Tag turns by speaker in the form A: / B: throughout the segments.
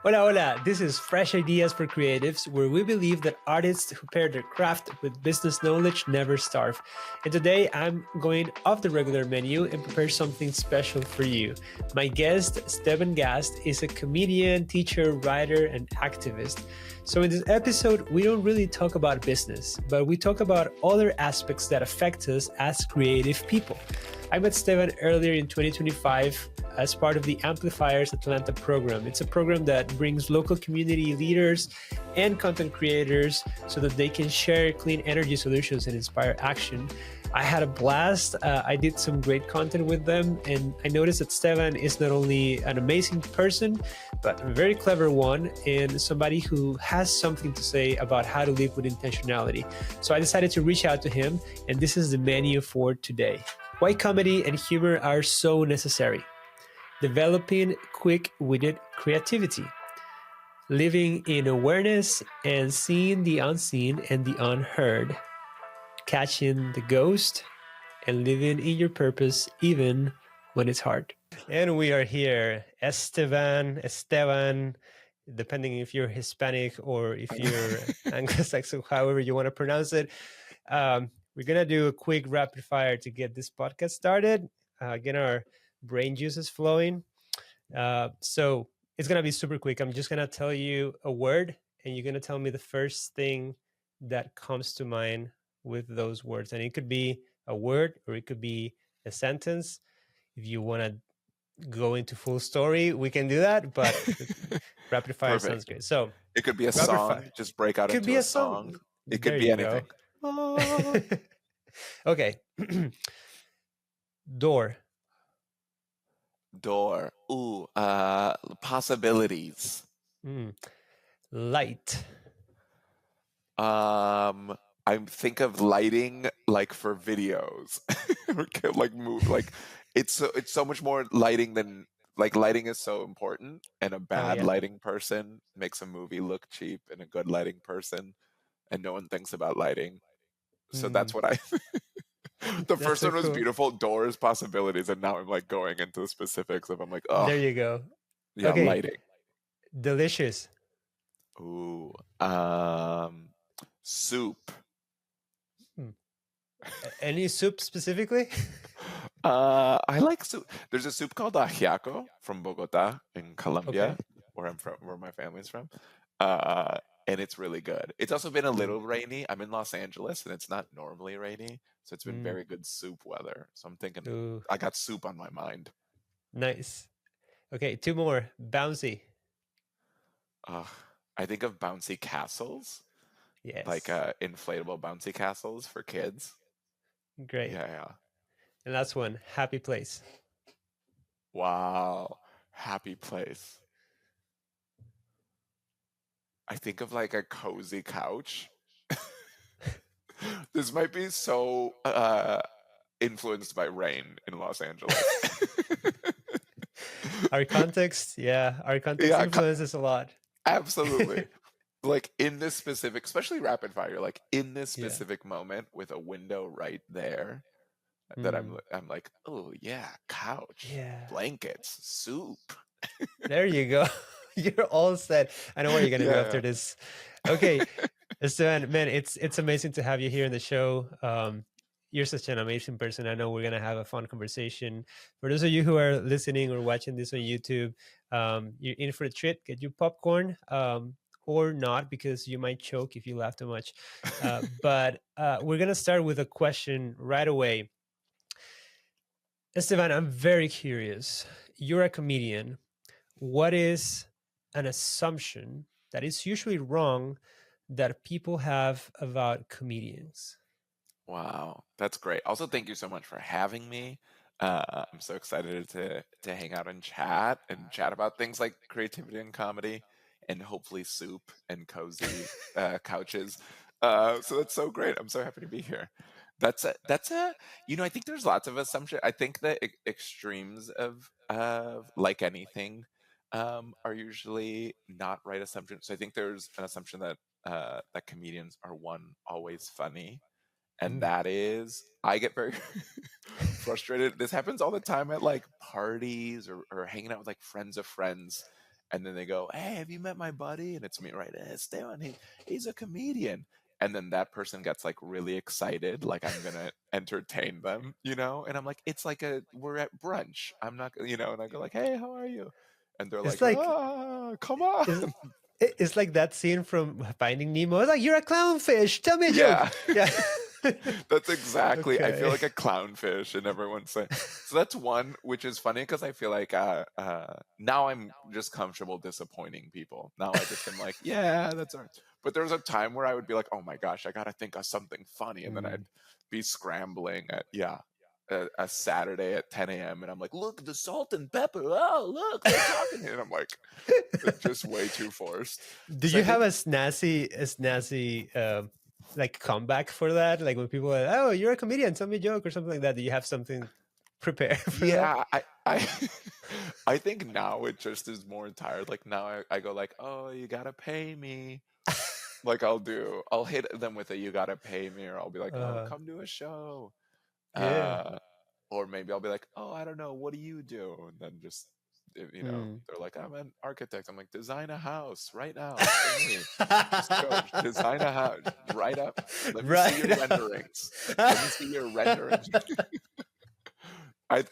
A: Hola, hola. This is Fresh Ideas for Creatives, where we believe that artists who pair their craft with business knowledge never starve. And today I'm going off the regular menu and prepare something special for you. My guest, Esteban Gast, is a comedian, teacher, writer, and activist. So in this episode, we don't really talk about business, but we talk about other aspects that affect us as creative people. I met Esteban earlier in 2025 as part of the Amplifiers Atlanta program. It's a program that brings local community leaders and content creators so that they can share clean energy solutions and inspire action. I had a blast. I did some great content with them, and I noticed that Esteban is not only an amazing person, but a very clever one and somebody who has something to say about how to live with intentionality. So I decided to reach out to him, and this is the menu for today. Why comedy and humor are so necessary. Developing quick-witted creativity. Living in awareness and seeing the unseen and the unheard. Catching the ghost and living in your purpose even when it's hard. And we are here, Esteban, depending if you're Hispanic or if you're Anglo-Saxon, however you want to pronounce it. We're going to do a quick rapid fire to get this podcast started, get our brain juices flowing. So it's going to be super quick. I'm just going to tell you a word, and you're going to tell me the first thing that comes to mind with those words. And it could be a word or it could be a sentence. If you want to go into full story, we can do that, but rapid fire
B: Perfect.
A: sounds great. So
B: it could be a song, fire. Just break out into a song. It could be anything.
A: Okay. Door.
B: Ooh, possibilities.
A: Light.
B: I think of lighting like for videos, like move, like it's so much more lighting than like lighting is so important, and a bad lighting person makes a movie look cheap, and a good lighting person, and no one thinks about lighting. So that's what I. The first one was beautiful. Doors, possibilities, and now I'm like going into the specifics of I'm like, oh,
A: there you go.
B: Yeah, okay. Lighting.
A: Delicious.
B: Ooh, soup.
A: Any soup specifically?
B: I like soup. There's a soup called ajiaco from Bogota in Colombia, where I'm from, where my family's from. And it's really good. It's also been a little rainy. I'm in Los Angeles, and it's not normally rainy, so it's been very good soup weather. So I'm thinking, I got soup on my mind.
A: Nice. Okay, two more. Bouncy.
B: I think of bouncy castles.
A: Yes.
B: Like inflatable bouncy castles for kids.
A: Great.
B: Yeah.
A: And last one, happy place.
B: Wow. Happy place. I think of like a cozy couch. This might be so influenced by rain in Los Angeles.
A: Our context influences a lot.
B: Absolutely. Like in this specific, especially rapid fire, like in this specific moment with a window right there, that I'm like, oh yeah, couch, blankets, soup.
A: There you go. You're all set. I know what you're gonna do after this. Okay, Esteban, man, it's amazing to have you here in the show. You're such an amazing person. I know we're gonna have a fun conversation. For those of you who are listening or watching this on YouTube, you're in for a treat. Get your popcorn. Or not, because you might choke if you laugh too much. But we're going to start with a question right away. Esteban, I'm very curious. You're a comedian. What is an assumption that is usually wrong that people have about comedians?
B: Wow, that's great. Also, thank you so much for having me. I'm so excited to hang out and chat about things like creativity and comedy, and hopefully soup and cozy couches. So that's so great. I'm so happy to be here. That's a I think there's lots of assumptions. I think the extremes of like anything are usually not right assumptions. So I think there's an assumption that that comedians are always funny. And that is, I get very frustrated. This happens all the time at like parties or hanging out with like friends of friends. and then they go, "Hey, have you met my buddy?" And it's me, right? Esteban, he's a comedian. And then that person gets like really excited, like I'm gonna entertain them, you know? And I'm like, it's like we're at brunch. I'm not, you know, and I go like, "Hey, how are you?" And they're
A: It's
B: like,
A: like
B: "Ah, come on."
A: it's, it's like that scene from Finding Nemo. It's like, you're a clownfish. Tell me a joke.
B: Yeah.
A: Yeah.
B: That's exactly. I feel
A: Okay.
B: like a clownfish, and everyone's saying. So that's one, which is funny because I feel like now I'm just comfortable disappointing people. Now I just am like, yeah, that's all right. But there was a time where I would be like, oh my gosh, I gotta think of something funny, and then
A: Mm.
B: I'd be scrambling at a Saturday at 10 a.m. and I'm like, look, the salt and pepper. Oh, look, they're talking, and I'm like, just way too forced.
A: Do
B: So I
A: you have
B: think
A: a snazzy like comeback for that? Like when people are, oh, you're a comedian, tell me a joke or something like that. Do you have something prepared for that?
B: yeah, I I think now it just is more tired. Like now I go like, oh, you gotta pay me. Like I'll hit them with a you gotta pay me, or I'll be like, oh,
A: Uh,
B: come to a show.
A: yeah.
B: Uh, or maybe I'll be like, oh, I don't know, what do you do? And then just you know,
A: Mm.
B: they're like, I'm an architect. I'm like, design a house right now for me. Just go design a house right up. Let me see your
A: Right.
B: renderings. Let me see your renderings. I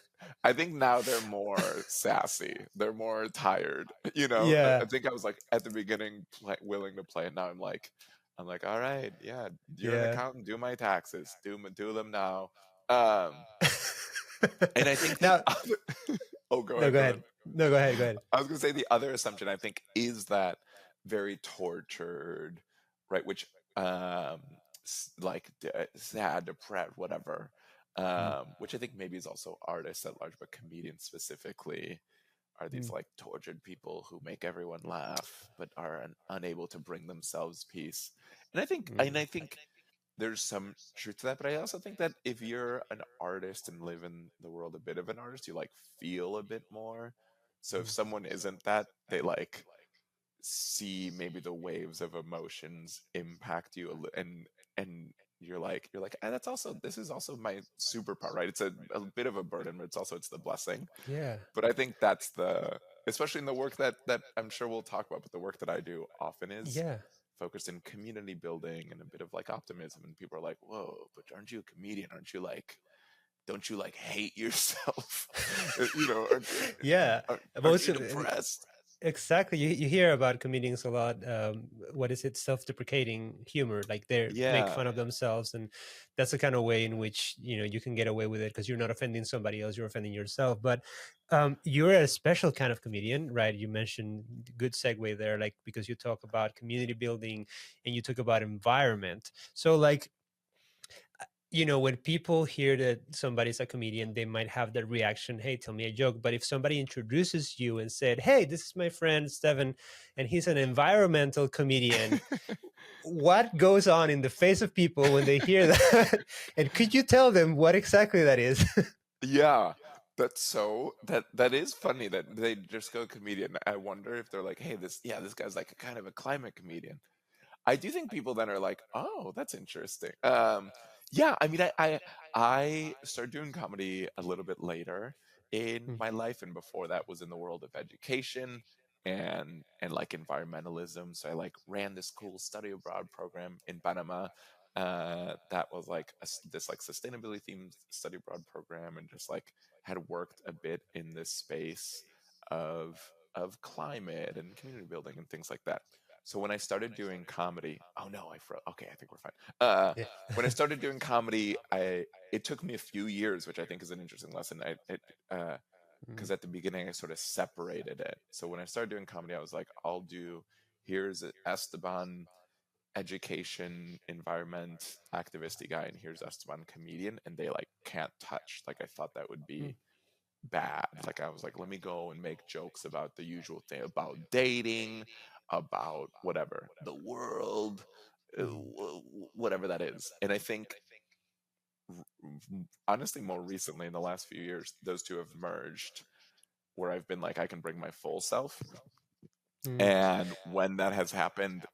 B: I think now they're more sassy. They're more tired. You know, I
A: Yeah.
B: think I was like at the beginning willing to play, and now I'm like, all right, yeah, you're an
A: Yeah.
B: accountant. Do my taxes. Do them now. Um, and I think the
A: Now,
B: other. Oh, go
A: no,
B: ahead.
A: go
B: Go ahead.
A: ahead. No, go ahead. Go ahead.
B: I was gonna say the other assumption I think is that very tortured, right? Which um like sad, depressed, whatever.
A: Mm.
B: Which I think maybe is also artists at large, but comedians specifically are these
A: Mm.
B: like tortured people who make everyone laugh but are unable to bring themselves peace. And
A: Mm.
B: I think there's some truth to that, but I also think that if you're an artist and live in the world a bit of an artist, you like feel a bit more. So if
A: Mm.
B: someone isn't that, they like see maybe the waves of emotions impact you and you're like, that's also, this is also my superpower, right? It's a bit of a burden, but it's the blessing.
A: Yeah.
B: But I think that's the, especially in the work that I'm sure we'll talk about, but the work that I do often is
A: Yeah.
B: focused in community building and a bit of like optimism. And people are like, whoa, but aren't you a comedian? Aren't you like, don't you like hate yourself? You know,
A: Yeah.
B: aren't
A: Most
B: you
A: of,
B: depressed?
A: exactly. You hear about comedians a lot. What is it? Self-deprecating humor. Like they make
B: Yeah.
A: fun of themselves, and that's the kind of way in which you can get away with it because you're not offending somebody else, you're offending yourself. But you're a special kind of comedian, right? You mentioned good segue there, like because you talk about community building and you talk about environment. So like when people hear that somebody's a comedian, they might have that reaction, hey, tell me a joke. But if somebody introduces you and said, hey, this is my friend Steven, and he's an environmental comedian, what goes on in the face of people when they hear that? And could you tell them what exactly that is?
B: Yeah. That is funny that they just go comedian. I wonder if they're like, hey, this guy's like a kind of a climate comedian. I do think people then are like, oh, that's interesting. Yeah, I mean, I started doing comedy a little bit later in
A: Mm.
B: my life, and before that was in the world of education and like environmentalism. So I like ran this cool study abroad program in Panama. That was like this like sustainability themed study abroad program, and just like had worked a bit in this space of climate and community building and things like that. So when I started doing comedy, oh no, I froze. Okay, I think we're fine.
A: Yeah.
B: When I started doing comedy, it took me a few years, which I think is an interesting lesson.
A: Mm.
B: Because at the beginning I sort of separated it. So when I started doing comedy, I was like, here's Esteban, education, environment, activisty guy, and here's Esteban, comedian, and they like can't touch. Like I thought that would
A: Mm.
B: be bad. Like I was like, let me go and make jokes about the usual thing, about dating, about whatever, the world,
A: Mm.
B: whatever that is. And I think honestly, more recently in the last few years, those two have merged where I've been like, I can bring my full self.
A: Mm.
B: And when that has happened,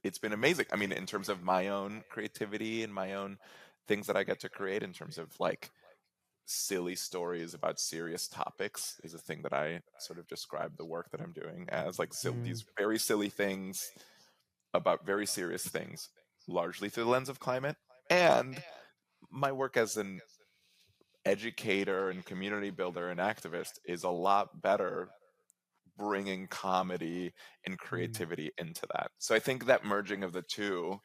B: it's been amazing. I mean, in terms of my own creativity and my own things that I get to create, in terms of like silly stories about serious topics is a thing that I sort of describe the work that I'm doing as, like
A: Mm,
B: these very silly things about very serious things, largely through the lens of climate. And my work as an educator and community builder and activist is a lot better bringing comedy and
A: mm,
B: creativity into that. So I think that merging of the two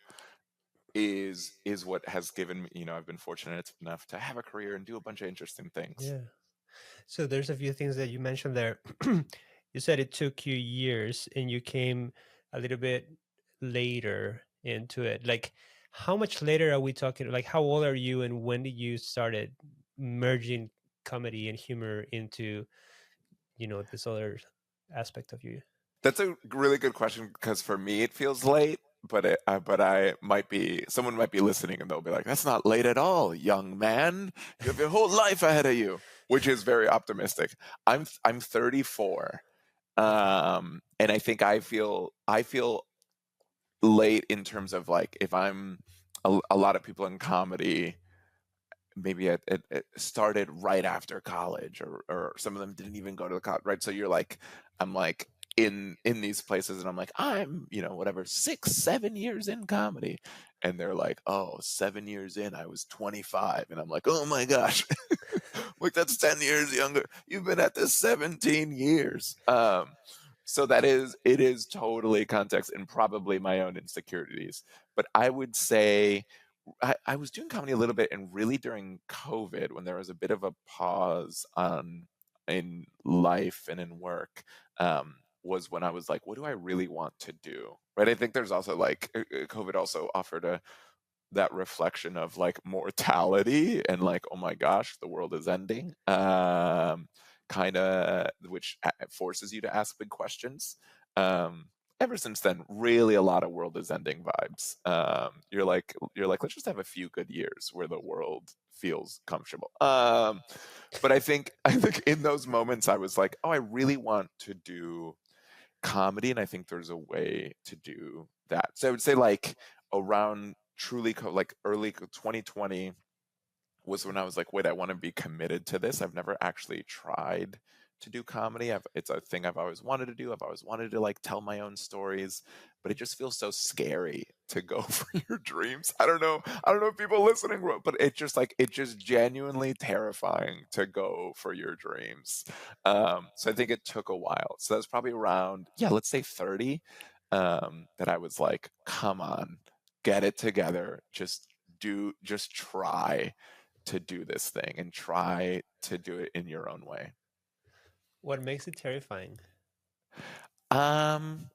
B: is what has given me, I've been fortunate enough to have a career and do a bunch of interesting things.
A: yeah. So there's a few things that you mentioned there. You said it took you years and you came a little bit later into it. Like, how much later are we talking? Like, how old are you and when did you started merging comedy and humor into, this other aspect of you?
B: That's a really good question because for me it feels late, but I might be someone might be listening and they'll be like, "That's not late at all, young man. You have your whole life ahead of you," which is very optimistic. I'm 34,
A: Okay.
B: and I think I feel late in terms of like if I'm a lot of people in comedy maybe it started right after college or some of them didn't even go to the college, right? So I'm like in these places and I'm like, I'm, whatever, 6 7 years in comedy, and they're like, oh, 7 years in, I was 25, and I'm like, oh my gosh. Like, that's 10 years younger, you've been at this 17 years. So it is totally context and probably my own insecurities, but I would say I was doing comedy a little bit, and really during COVID, when there was a bit of a pause in life and in work, was when I was like, "What do I really want to do?" Right? I think there's also like COVID also offered that reflection of like mortality and like, oh my gosh, the world is ending, kind of, which forces you to ask big questions. um Ever since then, really a lot of world is ending vibes. You're like, let's just have a few good years where the world feels comfortable. But I think in those moments I was like, oh, I really want to do comedy, and I think there's a way to do that. So I would say like around like early 2020 was when I was like, wait, I want to be committed to this. I've never actually tried to do comedy. It's a thing I've always wanted to do. I've always wanted to like tell my own stories, but it just feels so scary to go for your dreams. I don't know. I don't know if people listening, but it's just genuinely terrifying to go for your dreams. So I think it took a while. So that's probably around, yeah, let's say 30, that I was like, come on, get it together. Just try to do this thing and try to do it in your own way.
A: What makes it terrifying?
B: Um,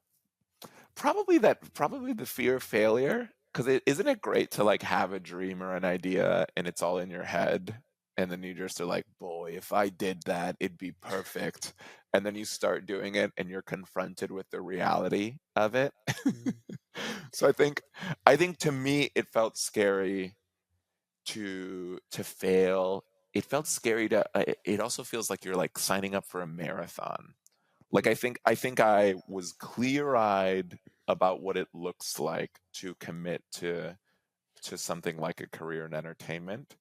B: probably the fear of failure. Because isn't it great to like have a dream or an idea and it's all in your head, and then you just are like, boy, if I did that, it'd be perfect. And then you start doing it and you're confronted with the reality of it.
A: Mm,
B: So I think to me it felt scary to fail. It felt scary to it also feels like you're like signing up for a marathon. Like
A: mm,
B: I think I was clear-eyed about what it looks like to commit to something like a career in entertainment,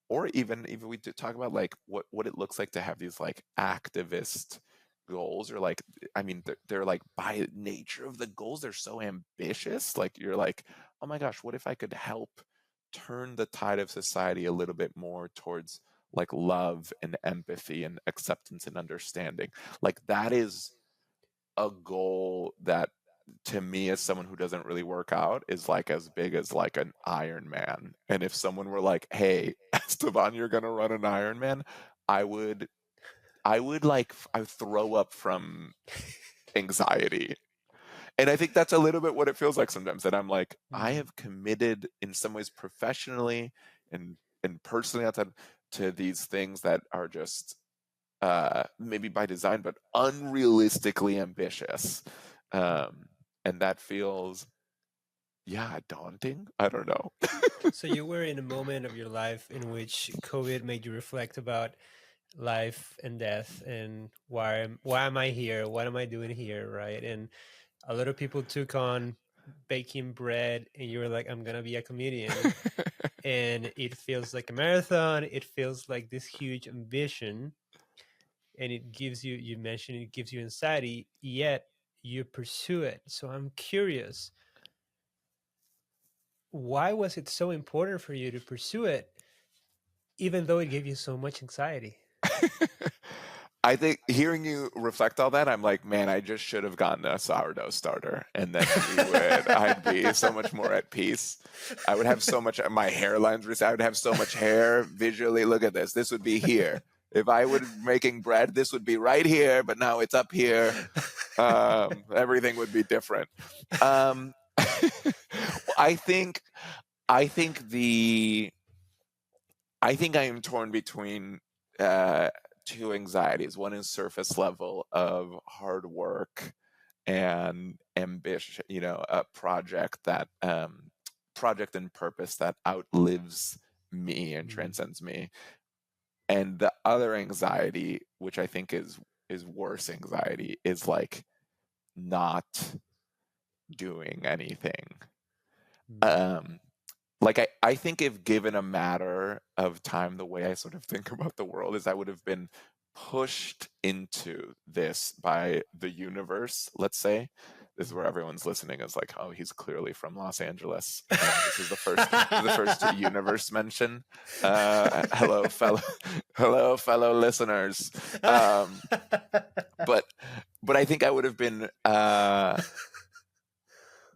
B: or even we did talk about like what it looks like to have these like activist goals, or like, I mean, they're like, by nature of the goals, they're so ambitious. Like, you're like, oh my gosh, what if I could help turn the tide of society a little bit more towards like love and empathy and acceptance and understanding. Like, that is a goal that, to me, as someone who doesn't really work out, is like as big as like an Iron Man. And if someone were like, hey, Esteban, you're gonna run an Iron Man, I would I would throw up from anxiety. And I think that's a little bit what it feels like sometimes, that I'm like, I
A: mm.
B: have committed in some ways professionally and personally outside to these things that are just maybe by design, but unrealistically ambitious. Um, and that feels, yeah, daunting. I don't know.
A: So you were in a moment of your life in which COVID made you reflect about life and death and why am I here? What am I doing here? Right. And a lot of people took on baking bread and you're like, I'm gonna be a comedian, and it feels like a marathon. It feels like this huge ambition, and it gives you, you mentioned it gives you anxiety, yet you pursue it. So I'm curious, why was it so important for you to pursue it, even though it gave you so much anxiety?
B: I think hearing you reflect all that, I'm like, man, I just should have gotten a sourdough starter, and then I'd be so much more at peace. I would have so much, my hairlines, I would have so much hair visually. Look at this. This would be here. If I were making bread, this would be right here, but now it's up here. Everything would be different. Um, I think, I think the, I think I am torn between two anxieties. One is surface level of hard work and ambition, a project and purpose that outlives me and
A: Mm,
B: transcends me. And the other anxiety, which I think is worse anxiety, is like not doing anything.
A: mm,
B: Um, like I think if given a matter of time, the way I sort of think about the world is I would have been pushed into this by the universe, let's say. This is where everyone's listening is like, oh, he's clearly from Los Angeles. This is the first universe mention. Hello, fellow hello, fellow listeners. But I think I would have been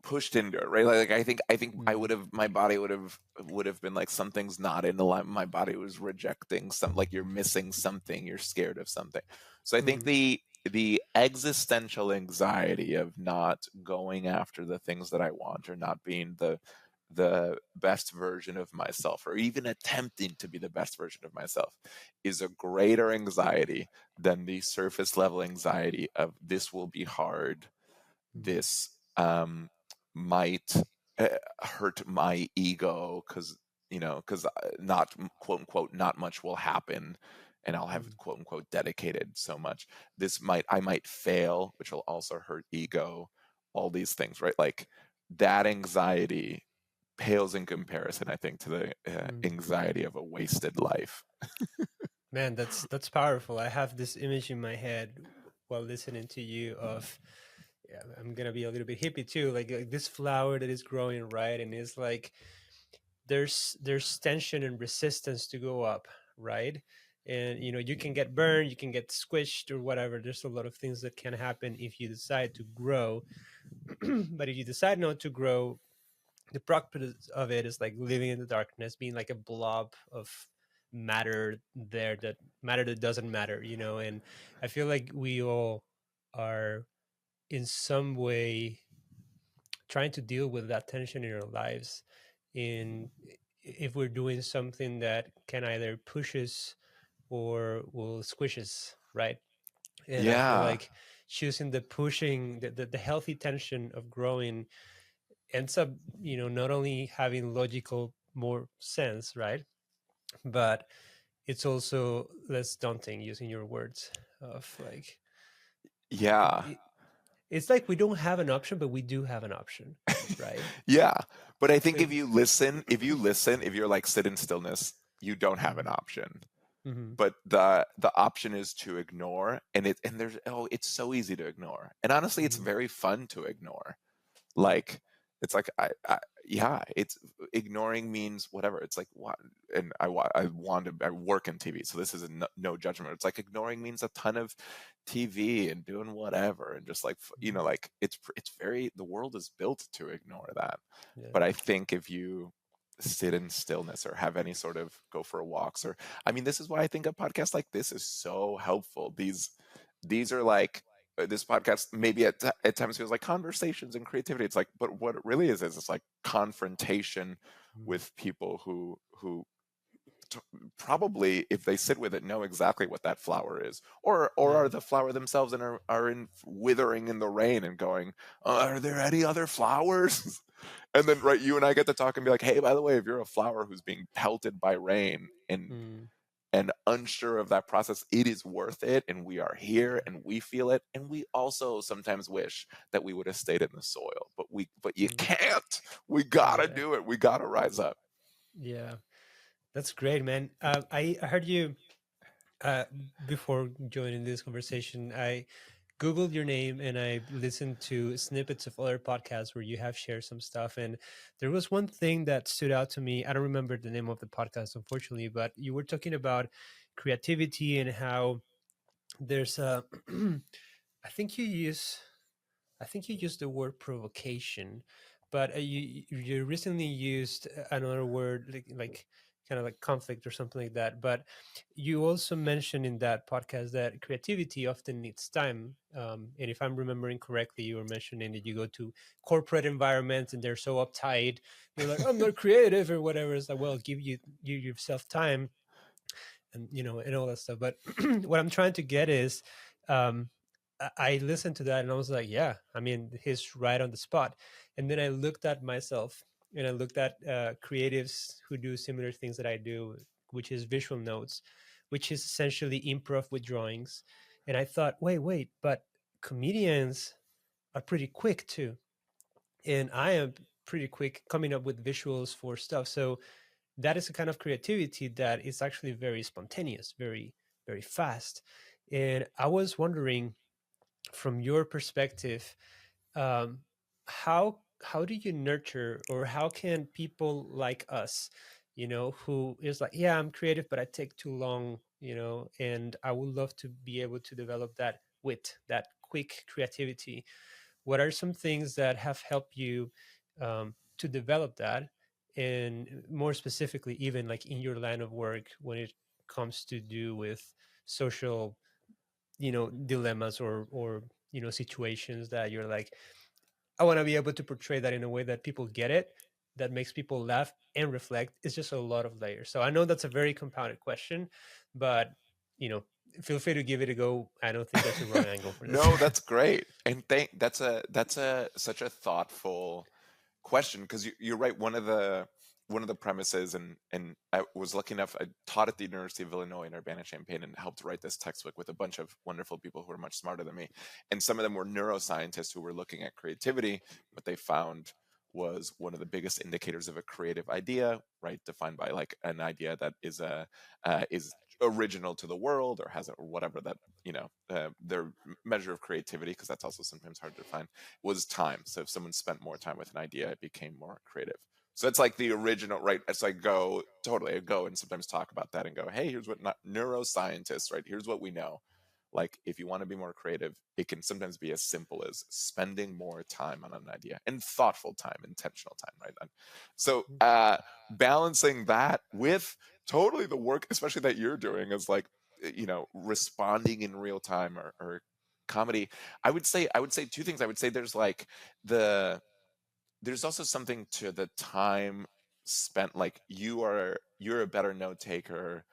B: pushed into it, right? Like I think I would
A: Mm,
B: have, my body would have been like, something's not in alignment. My body was rejecting some, like, you're missing something, you're scared of something. So I think
A: mm,
B: the existential anxiety of not going after the things that I want, or not being the best version of myself, or even attempting to be the best version of myself, is a greater anxiety than the surface level anxiety of this will be hard,
A: mm,
B: this might uh, hurt my ego, because not, quote unquote, not much will happen, and I'll have,
A: mm,
B: quote unquote, dedicated so much. I might fail, which will also hurt ego. All these things, right? Like, that anxiety pales in comparison, I think, to the
A: mm.
B: anxiety of a wasted life.
A: Man, that's powerful. I have this image in my head while listening to you of, yeah, I'm gonna be a little bit hippie too, like this flower that is growing, right? And it's like there's tension and resistance to go up, right? And you can get burned, you can get squished or whatever. There's a lot of things that can happen if you decide to grow. But if you decide not to grow, the product of it is like living in the darkness, being like a blob of matter there, that matter that doesn't matter, and I feel like we all are in some way trying to deal with that tension in our lives, in if we're doing something that can either push us or will squish us, right? And I feel
B: Yeah.
A: like choosing the pushing, the healthy tension of growing ends up, not only having logical more sense, right? But it's also less daunting, using your words of like,
B: Yeah.
A: it, it's like we don't have an option, but we do have an option, right?
B: Yeah. But I think
A: Like,
B: if you're like, sit in stillness, you don't have an
A: mm,
B: option.
A: mhm,
B: But the option is to ignore, and there's, oh, it's so easy to ignore. And honestly, it's
A: mhm,
B: very fun to ignore. Like, it's like, yeah, it's, ignoring means whatever. It's like, what? And I work in TV, so this is no judgment. It's like, ignoring means a ton of TV and doing whatever, and just like,
A: mhm,
B: like, it's very, the world is built to ignore that.
A: yeah,
B: But I think if you sit in stillness, or have any sort of, go for walks, or, I mean, this is why I think a podcast like this is so helpful. These are like, this podcast maybe at times feels like conversations and creativity. It's like, but what it really is it's like confrontation
A: mm,
B: with people who t- probably, if they sit with it, know exactly what that flower is, or
A: yeah,
B: are the flower themselves, and are in withering in the rain, and going, are there any other flowers? And then, right, you and I get to talk and be like, hey, by the way, if you're a flower who's being pelted by rain, and
A: mm,
B: and unsure of that process, it is worth it. And we are here
A: Yeah.
B: and we feel it. And we also sometimes wish that we would have stayed in the soil, but you
A: Mm.
B: can't. We gotta
A: Yeah.
B: do it. We gotta rise up.
A: Yeah. That's great, man. I heard you uh, before joining this conversation. I Googled your name and I listened to snippets of other podcasts where you have shared some stuff. And there was one thing that stood out to me. I don't remember the name of the podcast, unfortunately, but you were talking about creativity and how there's a, I think you use I think you used the word provocation, but you recently used another word like kind of like conflict or something like that. But you also mentioned in that podcast that creativity often needs time. And if I'm remembering correctly, you were mentioning that you go to corporate environments and they're so uptight. You're like, I'm not creative or whatever. It's like, well, give you yourself time and and all that stuff. But what I'm trying to get is um I listened to that and I was like, yeah, I mean, he's right on the spot. And then I looked at myself and I looked at creatives who do similar things that I do, which is visual notes, which is essentially improv with drawings. And I thought, wait, but comedians are pretty quick too, and I am pretty quick coming up with visuals for stuff. So that is a kind of creativity that is actually very spontaneous, very fast. And I was wondering, from your perspective, um, how do you nurture, or how can people like us, who is like, yeah, I'm creative but I take too long, and I would love to be able to develop that wit, that quick creativity. What are some things that have helped you to develop that, and more specifically, even like in your line of work, when it comes to do with social, dilemmas, or situations that you're like, I want to be able to portray that in a way that people get it, that makes people laugh and reflect. It's just a lot of layers. So I know that's a very compounded question, but you know feel free to give it a go. I don't think there's a wrong angle for this.
B: No, that's great. And that's a such a thoughtful question, because you're right. One of the premises, and I was lucky enough, I taught at the University of Illinois in Urbana-Champaign and helped write this textbook with a bunch of wonderful people who are much smarter than me. And some of them were neuroscientists who were looking at creativity. What they found was one of the biggest indicators of a creative idea, right, defined by like an idea that is original to the world, or has or whatever that their measure of creativity, because that's also sometimes hard to define, was time. So if someone spent more time with an idea, it became more creative. So it's like the original, right? It's like I go and sometimes talk about that and go, hey, here's what neuroscientists, right? Here's what we know. Like, if you want to be more creative, it can sometimes be as simple as spending more time on an idea, and thoughtful time, intentional time, right? And so balancing that with totally the work, especially that you're doing, is like, responding in real time, or comedy. I would say two things. I would say the there's also something to the time spent. Like, you're a better note taker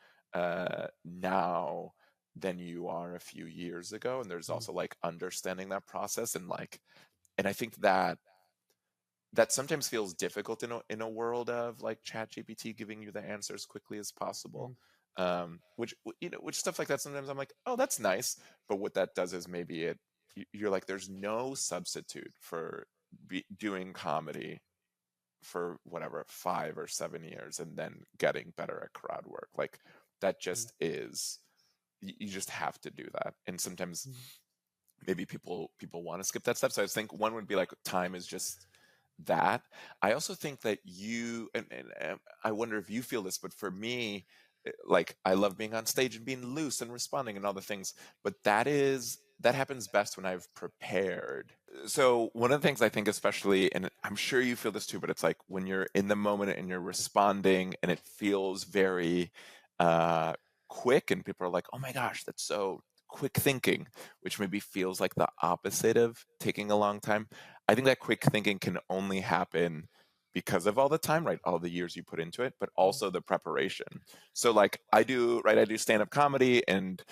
B: now than you are a few years ago, and there's also like understanding that process, and like, and I think that sometimes feels difficult in a world of like chat gpt giving you the answers quickly as possible. Which stuff like that, sometimes I'm like, oh, that's nice. But what that does is, maybe you're like, there's no substitute for doing comedy for whatever 5 or 7 years and then getting better at crowd work. Like, that just is, you just have to do that. And sometimes maybe people want to skip that step. So I think one would be like, time is just that. I also think that and I wonder if you feel this, but for me, like, I love being on stage and being loose and responding and all the things, but that happens best when I've prepared. So one of the things I think, especially, and I'm sure you feel this too, but it's like when you're in the moment and you're responding and it feels very uh quick, and people are like, oh my gosh, that's so quick thinking, which maybe feels like the opposite of taking a long time. I think that quick thinking can only happen because of all the time, right? All the years you put into it, but also the preparation. So like, I do stand-up comedy, and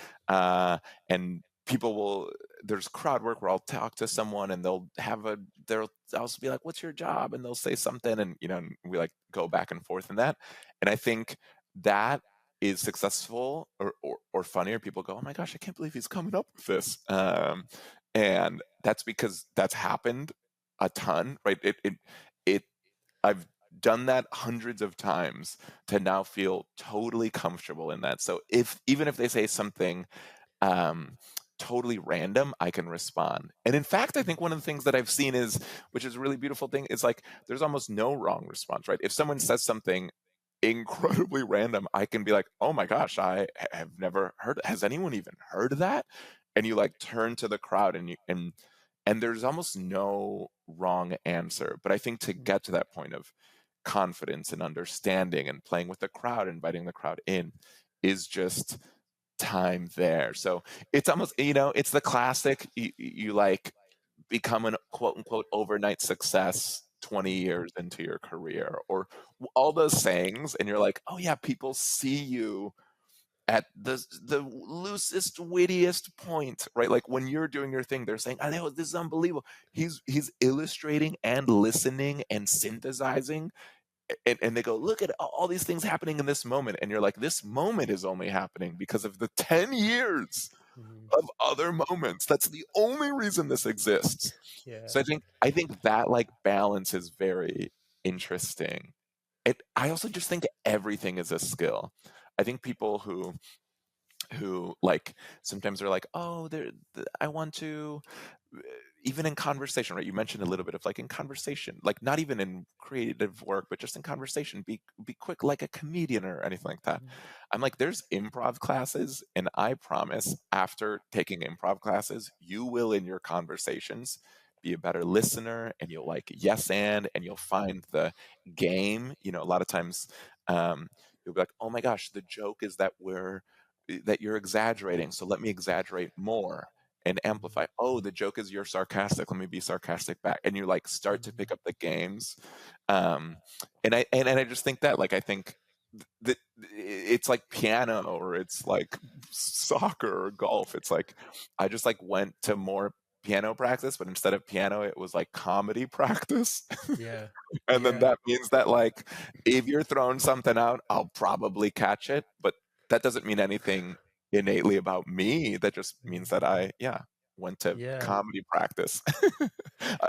B: people will there's crowd work where I'll talk to someone and they'll also be like, what's your job? And they'll say something, and and we like go back and forth in that. And I think that is successful or funny, or people go, oh my gosh, I can't believe he's coming up with this. And that's because that's happened a ton, right? It I've done that hundreds of times to now feel totally comfortable in that. So even if they say something um, totally random, I can respond. And in fact, I think one of the things that I've seen which is a really beautiful thing, is like there's almost no wrong response, right? If someone says something incredibly random, I can be like, oh my gosh, have never heard. Has anyone even heard of that? And you like turn to the crowd and there's almost no wrong answer. But I think to get to that point of confidence and understanding and playing with the crowd, inviting the crowd in, is just time there. So it's almost, it's the classic, you like become an quote unquote overnight success 20 years into your career, or all those sayings, and you're like, oh yeah, people see you at the loosest, wittiest point, right? Like when you're doing your thing, they're saying, Alejo, this is unbelievable. He's illustrating and listening and synthesizing, and they go, look at all these things happening in this moment, and you're like, this moment is only happening because of the 10 years
A: Mhm.
B: of other moments. That's the only reason this exists.
A: Yeah.
B: So I think that like balance is very interesting. I also just think everything is a skill. I think people who like sometimes are like, oh, I want to, even in conversation, right? You mentioned a little bit of like in conversation, like not even in creative work, but just in conversation, be quick like a comedian or anything like that.
A: Mhm.
B: I'm like, there's improv classes, and I promise after taking improv classes, you will in your conversations be a better listener, and you'll like yes and you'll find the game. A lot of times you'll be like, oh my gosh, the joke is that you're exaggerating, so let me exaggerate more and
A: Mhm.
B: amplify. Oh, the joke is you're sarcastic, let me be sarcastic back. And you like start to pick
A: Mhm.
B: up the games. Um, and I just think that, like, I think that it's like piano, or it's like soccer or golf. It's like I just like went to more piano practice, but instead of piano, it was like comedy practice.
A: Yeah.
B: And then
A: Yeah.
B: that means that, like, if you're throwing something out, I'll probably catch it, but that doesn't mean anything innately about me. That just means
A: Mhm.
B: that I went to
A: Yeah.
B: comedy practice.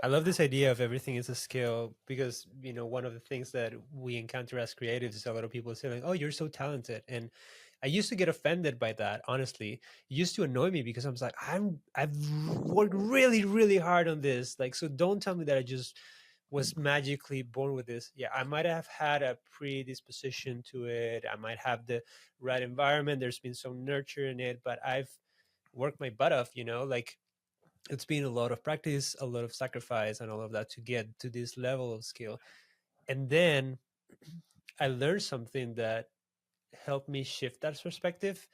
A: I love this idea of everything is a skill because, one of the things that we encounter as creatives is a lot of people say like, "Oh, you're so talented." And I used to get offended by that, honestly. It used to annoy me because I was like, I've worked really, really hard on this. Like, so don't tell me that I just was magically born with this. Yeah, I might have had a predisposition to it. I might have the right environment. There's been some nurture in it, but I've worked my butt off, like it's been a lot of practice, a lot of sacrifice, and all of that to get to this level of skill. And then I learned something that helped me shift that perspective.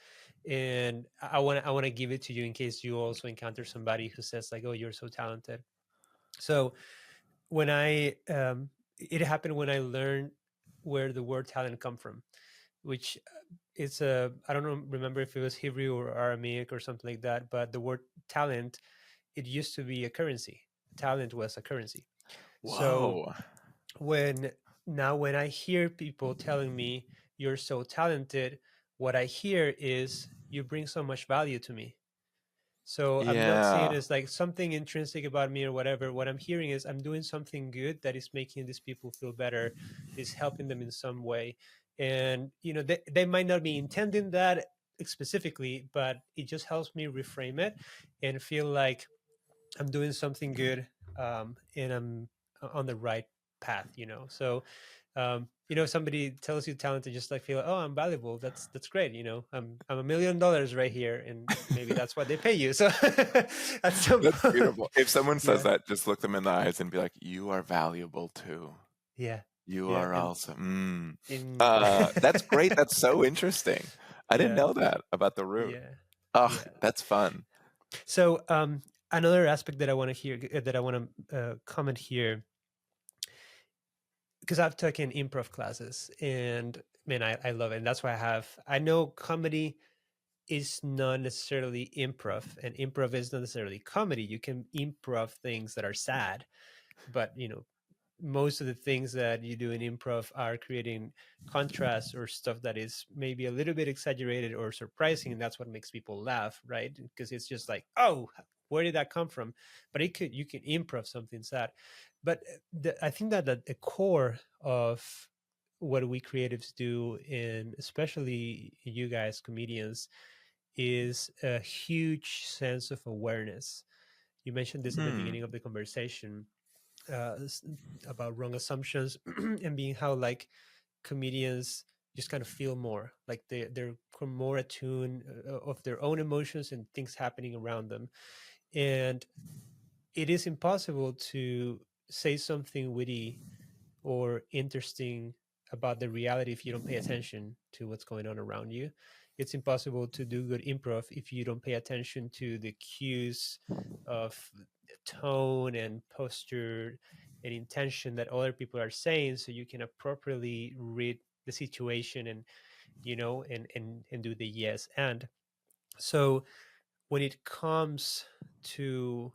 A: And I want to give it to you in case you also encounter somebody who says like, "Oh, you're so talented." So when it happened when I learned where the word talent come from, which it's I don't know, remember if it was Hebrew or Aramaic or something like that, but the word talent, it used to be a currency. Talent was a currency. So
B: Whoa.
A: when when I hear people telling me you're so talented, what I hear is you bring so much value to me. So I'm not saying
B: Yeah.
A: it's like something intrinsic about me or whatever. What I'm hearing is I'm doing something good that is making these people feel better, is helping them in some way. And they might not be intending that specifically, but it just helps me reframe it and feel like I'm doing something good, and I'm on the right path. So somebody tells you talented, just like feel, oh, I'm valuable. That's great. I'm $1 million right here, and maybe that's what they pay you. So at some
B: That's
A: point,
B: beautiful. If someone says
A: yeah,
B: that, just look them in the eyes and be like, you are valuable too.
A: yeah,
B: You
A: yeah,
B: are
A: and
B: also.
A: in
B: That's great. That's so interesting. I didn't
A: yeah,
B: know that about the root.
A: yeah,
B: Oh,
A: yeah.
B: that's fun.
A: So another aspect that I want to that I want to comment here, because I've taken improv classes and man, I love it. And that's why I know comedy is not necessarily improv, and improv is not necessarily comedy. You can improv things that are sad, but most of the things that you do in improv are creating contrast or stuff that is maybe a little bit exaggerated or surprising, and that's what makes people laugh, right? Because it's just like, oh, where did that come from? But you can improv something sad. But I think that at the core of what we creatives do, and especially you guys comedians, is a huge sense of awareness. You mentioned this at the
B: Hmm.
A: beginning of the conversation, uh, about wrong assumptions and being how like comedians just kind of feel more like they're more attuned of their own emotions and things happening around them, and it is impossible to say something witty or interesting about the reality if you don't pay attention to what's going on around you. It's impossible to do good improv if you don't pay attention to the cues of tone and posture and intention that other people are saying, so you can appropriately read the situation and and do the yes and. So when it comes to,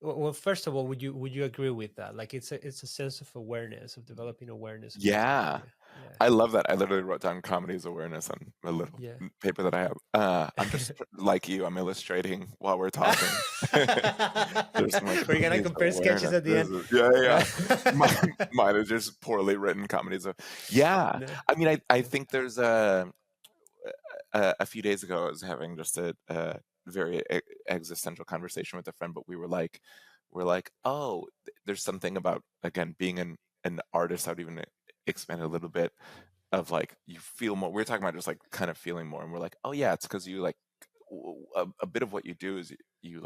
A: well, first of all, would you agree with that? Like it's a sense of awareness, of developing awareness of what's around
B: Yeah,
A: you. Yeah,
B: I love that. I literally wrote down comedy's awareness on a little
A: yeah.
B: paper that I have. I'm just like you. I'm illustrating while we're talking. There's my
A: We're gonna
B: comedy's
A: compare sketches
B: awareness.
A: at the end.
B: Yeah, yeah,
A: Yeah.
B: yeah. Mine is just poorly written comedies. Yeah,
A: No.
B: I mean, I
A: Yeah.
B: think there's a few days ago I was having just a very existential conversation with a friend, but we're like, oh, there's something about again being an artist. I would even expand it a little bit of like you feel more. We're talking about just like kind of feeling more, and we're like, oh yeah, it's because you like a bit of what you do is you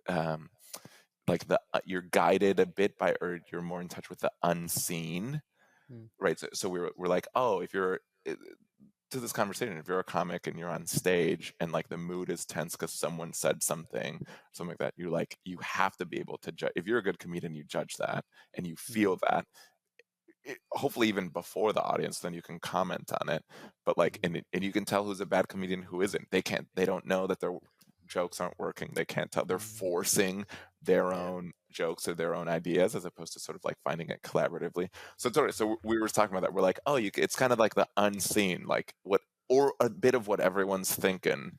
B: um like you're guided a bit by, or you're more in touch with the unseen,
A: Mm,
B: right? So we're like, oh, if you're to this conversation, if you're a comic and you're on stage and like the mood is tense because someone said something like that, you have to be able to judge. If you're a good comedian, you judge that and you
A: mm,
B: feel that, hopefully even before the audience, then you can comment on it. But like,
A: mm,
B: and you can tell who's a bad comedian, who isn't. They don't know that their jokes aren't working. They can't tell. They're
A: mm.
B: forcing their
A: Yeah.
B: own jokes or their own ideas as opposed to sort of like finding it collaboratively. So it's all right. So we were talking about that. We're like, oh, it's kind of like the unseen, like what, or a bit of what everyone's thinking.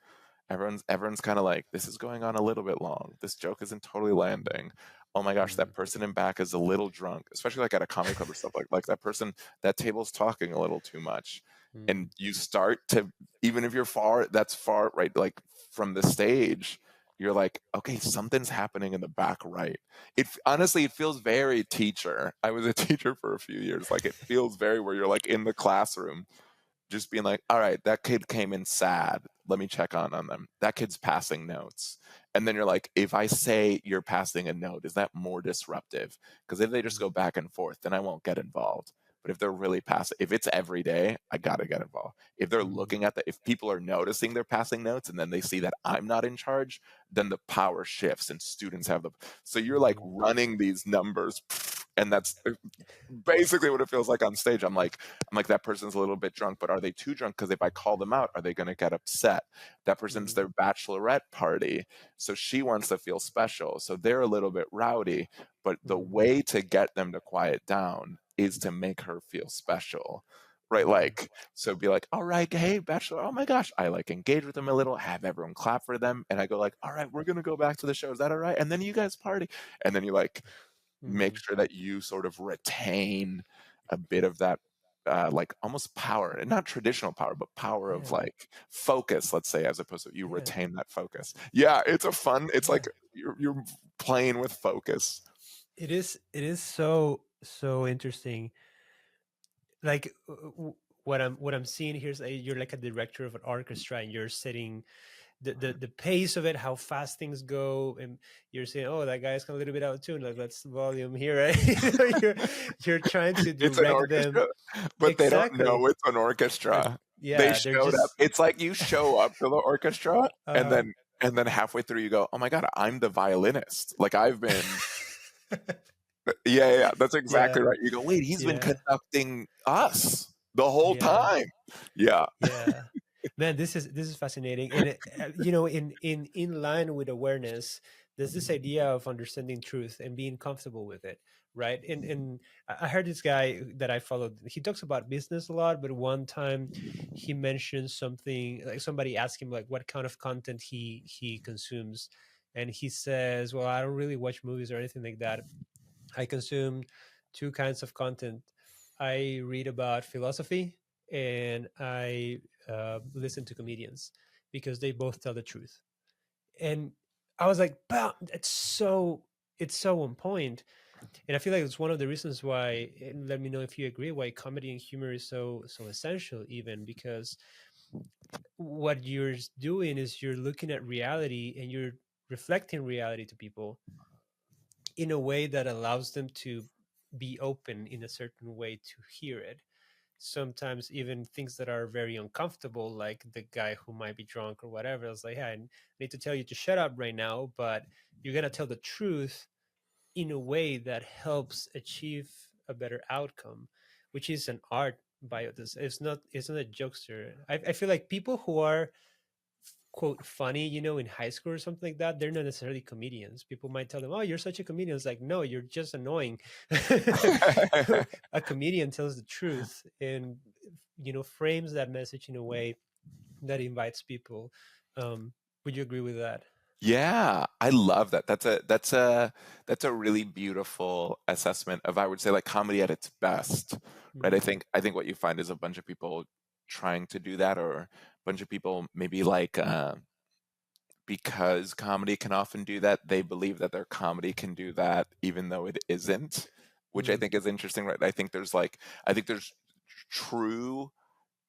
B: Everyone's kind of like, this is going on a little bit long. This joke isn't totally landing. Oh my gosh,
A: Mm,
B: that person in back is a little drunk, especially like at a comedy club or stuff, like that person, that table's talking a little too much.
A: mm,
B: And you start to, even if you're that's far, right, like from the stage, you're like, okay, something's happening in the back right. It honestly, it feels very teacher. I was a teacher for a few years. Like it feels very where you're like in the classroom just being like, all right, that kid came in sad. Let me check on them. That kid's passing notes. And then you're like, if I say you're passing a note, is that more disruptive? Because if they just go
A: mm,
B: back and forth, then I won't get involved. But if they're really passing, if it's every day, I gotta get involved. If they're
A: mm,
B: looking at if people are noticing they're passing notes and then they see that I'm not in charge, then the power shifts and students have so you're like
A: mm,
B: running these numbers, and that's basically what it feels like on stage. I'm like, that person's a little bit drunk, but are they too drunk? Because if I call them out, are they going to get upset? That person's
A: mm,
B: their bachelorette party, so she wants to feel special, so they're a little bit rowdy. But the
A: mm,
B: way to get them to quiet down is to make her feel special, right?
A: mm,
B: Like, so be like, all right, hey, bachelor, oh my gosh, I like engage with them a little, have everyone clap for them, and I go like, all right, we're gonna go back to the show. Is that all right? And then you guys party, and then you like make
A: mm.
B: sure that you sort of retain a bit of that like almost power, and not traditional power, but power of
A: Yeah.
B: like focus, let's say, as opposed to you
A: Yeah.
B: retain that focus. Yeah, it's
A: Yeah.
B: like you're playing with focus.
A: It is so interesting. Like what I'm seeing here is you're like a director of an orchestra and you're setting the pace of it, how fast things go, and you're saying, oh, that guy's a little bit out of tune, like let's volume here, right? You're trying to
B: It's an
A: direct them.
B: orchestra, but they don't
A: Exactly.
B: know it's an
A: They're,
B: orchestra. They
A: yeah, they're
B: showed up.
A: just
B: It's like you show up to the orchestra, and
A: uh
B: then halfway through you go, oh my god, I'm the violinist. Like I've been. Yeah, yeah, yeah, that's exactly
A: yeah,
B: right. You go, wait, he's been
A: yeah,
B: conducting us the whole
A: yeah,
B: time. Yeah.
A: yeah. Man, this is fascinating, and in line with awareness, there's this idea of understanding truth and being comfortable with it, right? And I heard this guy that I followed. He talks about business a lot, but one time he mentioned something like somebody asked him like what kind of content he consumes, and he says, "Well, I don't really watch movies or anything like that. I consume two kinds of content. I read about philosophy and I listen to comedians because they both tell the truth." And I was like, "Wow, it's so on point." And I feel like it's one of the reasons why. And let me know if you agree. Why comedy and humor is so essential, even because what you're doing is you're looking at reality and you're reflecting reality to people in a way that allows them to be open in a certain way to hear it. Sometimes even things that are very uncomfortable, like the guy who might be drunk or whatever. I was like, "Hey, I need to tell you to shut up right now, but you're gonna tell the truth in a way that helps achieve a better outcome," which is an art by this. It's not a jokester. I feel like people who are quote funny, in high school or something like that, they're not necessarily comedians. People might tell them, "Oh, you're such a comedian." It's like, no, you're just annoying. A comedian tells the truth and frames that message in a way that invites people. Would you agree with that?
B: Yeah, I love that. That's a really beautiful assessment of, I would say, like, comedy at its best, right? I
A: Mm,
B: think I think what you find is a bunch of people trying to do that, or a bunch of people maybe like, because comedy can often do that, they believe that their comedy can do that even though it isn't, which I
A: mm,
B: think is interesting, right? I think there's true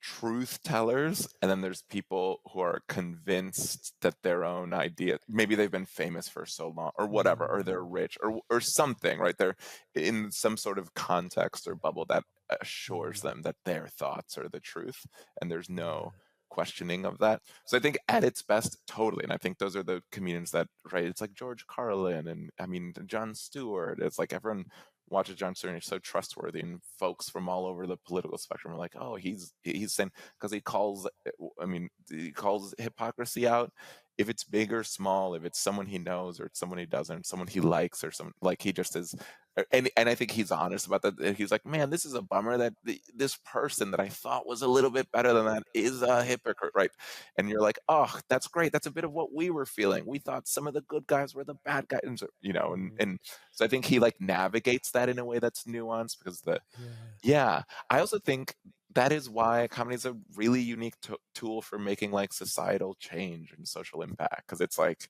B: truth tellers, and then there's people who are convinced that their own idea, maybe they've been famous for so long or whatever, or they're
A: mm,
B: rich, or something, right? They're in some sort of context or bubble that assures
A: mm,
B: them that their thoughts are the truth, and there's no
A: yeah.
B: questioning of that. So I think at its best, totally, and I think those are the comedians that, right, it's like George Carlin, and I mean Jon Stewart. It's like everyone watches Jon Stewart, and he's so trustworthy, and folks from all over the political spectrum are like, oh, he's saying, because he calls hypocrisy out, if it's big or small, if it's someone he knows or it's someone he doesn't, someone he likes or some, like, he just is. And I think he's honest about that. He's like, man, this is a bummer that this person that I thought was a little bit better than that is a hypocrite, right? And you're like, oh, that's great. That's a bit of what we were feeling. We thought some of the good guys were the bad guys, and
A: Mm,
B: and so I think he, like, navigates that in a way that's nuanced, because
A: yeah.
B: yeah, I also think that is why comedy is a really unique tool for making, like, societal change and social impact, because it's like,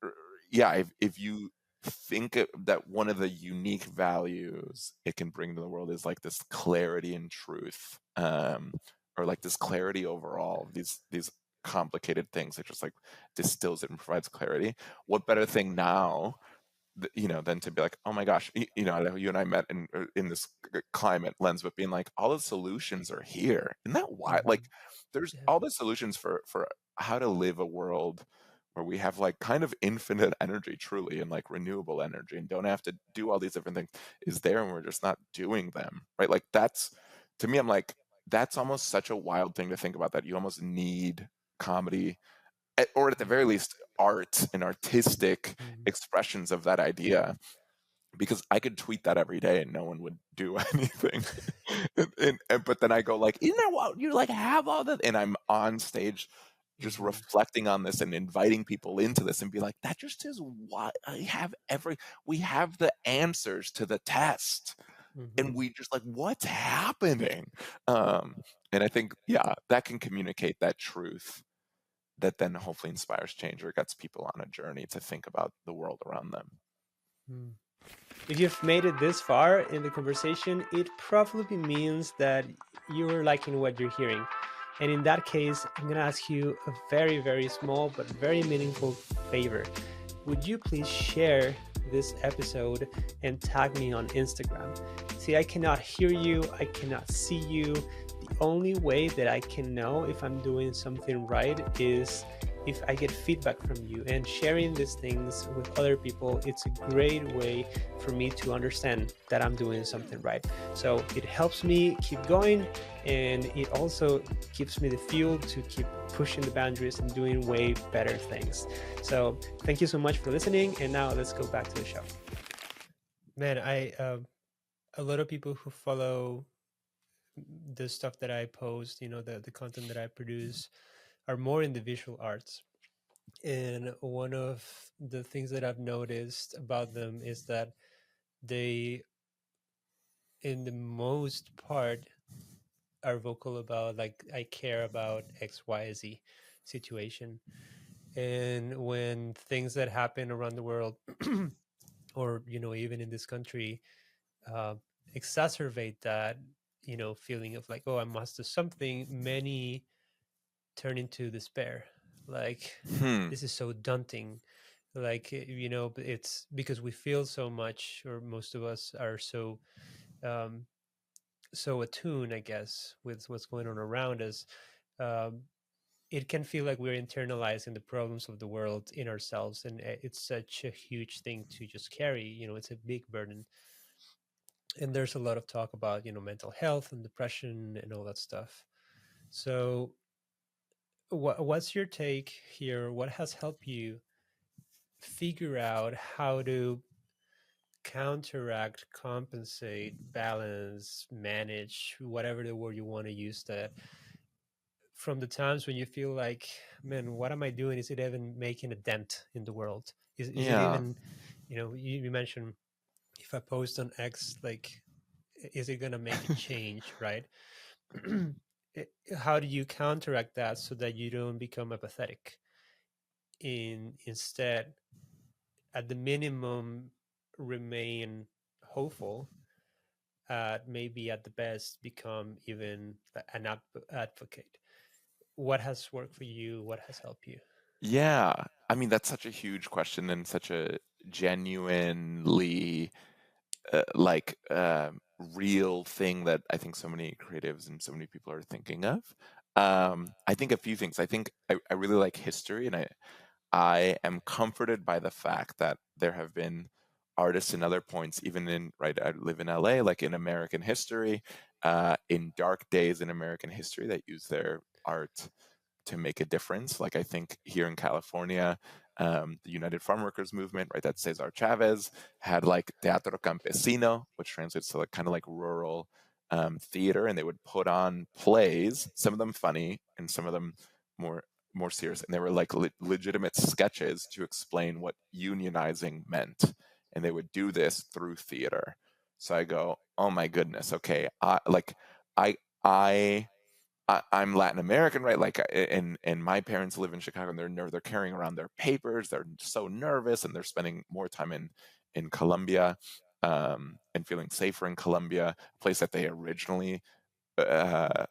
B: r- yeah, if you think that one of the unique values it can bring to the world is like this clarity and truth, or like this clarity overall of these complicated things, it just like distills it and provides clarity. What better thing now, than to be like, oh my gosh, you and I met in this climate lens, but being like, all the solutions are here. Isn't that why?
A: Hmm.
B: Like, there's
A: Yeah.
B: all the solutions for how to live a world where we have, like, kind of infinite energy, truly, and like renewable energy, and don't have to do all these different things, is there, and we're just not doing them, right? Like, that's, to me, I'm like, that's almost such a wild thing to think about, that you almost need comedy, or at the very least art and artistic
A: Mm,
B: expressions of that idea, because I could tweet that every day and no one would do anything. But then I go like, isn't that what you, like, have all that, and I'm on stage just
A: mhm,
B: reflecting on this and inviting people into this, and be like, that just is what I have. We have the answers to the test, and
A: mhm,
B: we just, like, what's happening? um and I think, yeah, that can communicate that truth, that then hopefully inspires change, or gets people on a journey to think about the world around them.
A: mm. If you've made it this far in the conversation, it probably means that you're liking what you're hearing. And in that case, I'm going to ask you a very, very small but very meaningful favor. Would you please share this episode and tag me on Instagram? See, I cannot hear you, I cannot see you. The only way that I can know if I'm doing something right is if I get feedback from you, and sharing these things with other people, it's a great way for me to understand that I'm doing something right. So it helps me keep going, and it also gives me the fuel to keep pushing the boundaries and doing way better things. So thank you so much for listening, and now let's go back to the show. Man, I a lot of people who follow the stuff that I post, the content that I produce, are more in the visual arts. And one of the things that I've noticed about them is that they, in the most part, are vocal about, like, I care about XYZ situation. And when things that happen around the world, or even in this country, uh, exacerbate that feeling of like, oh, I must do something, many turn into despair, like,
B: Hmm.
A: this is so daunting, like, it's because we feel so much, or most of us are um so attuned, I guess, with what's going on around us. um it can feel like we're internalizing the problems of the world in ourselves, and it's such a huge thing to just carry. It's a big burden. And there's a lot of talk about mental health and depression and all that stuff. So what's your take here? What has helped you figure out how to counteract, compensate, balance, manage, whatever the word you want to use, that from the times when you feel like, man, what am I doing? Is it even making a dent in the world? Is it
B: Yeah.
A: even, you mentioned, if I post on X, like, is it going to make a change, right? How do you counteract that so that you don't become apathetic? Instead, at the minimum, remain hopeful. Maybe at the best, become even an advocate. What has worked for you? What has helped you?
B: Yeah. I mean, that's such a huge question and such a genuinely like real thing that I think so many creatives and so many people are thinking of. I think a few things. I think I really like history, and I am comforted by the fact that there have been artists in other points, even in, right, I live in LA, like in American history, in dark days in American history, that use their art to make a difference. Like I think here in California, the United Farm Workers Movement, right, that Cesar Chavez had like Teatro Campesino, which translates to like kind of like rural theater, and they would put on plays, some of them funny and some of them more more serious, and they were like legitimate sketches to explain what unionizing meant, and they would do this through theater. So I go, oh my goodness, okay, I I I'm Latin American, right? Like, and my parents live in Chicago, and they're carrying around their papers. They're so nervous, and they're spending more time in Colombia, and feeling safer in Colombia, a place that they originally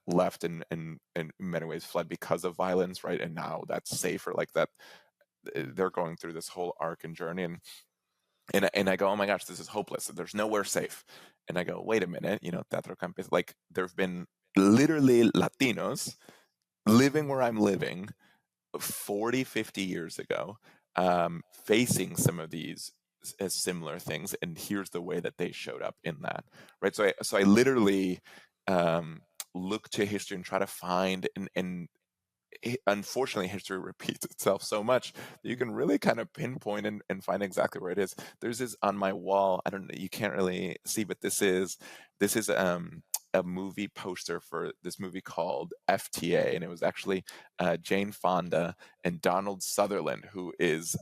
B: left and in many ways fled because of violence, right? And now that's safer. Like that, they're going through this whole arc and journey, and I go, oh my gosh, this is hopeless. There's nowhere safe. And I go, wait a minute, Teatro Campes, like there have been literally Latinos living where I'm living 40, 50 years ago, facing some of these as similar things. And here's the way that they showed up in that, right? So I literally look to history and try to find, and unfortunately history repeats itself so much that you can really kind of pinpoint and find exactly where it is. There's this on my wall, I don't know, you can't really see, but this is a movie poster for this movie called FTA, and it was actually Jane Fonda and Donald Sutherland, who is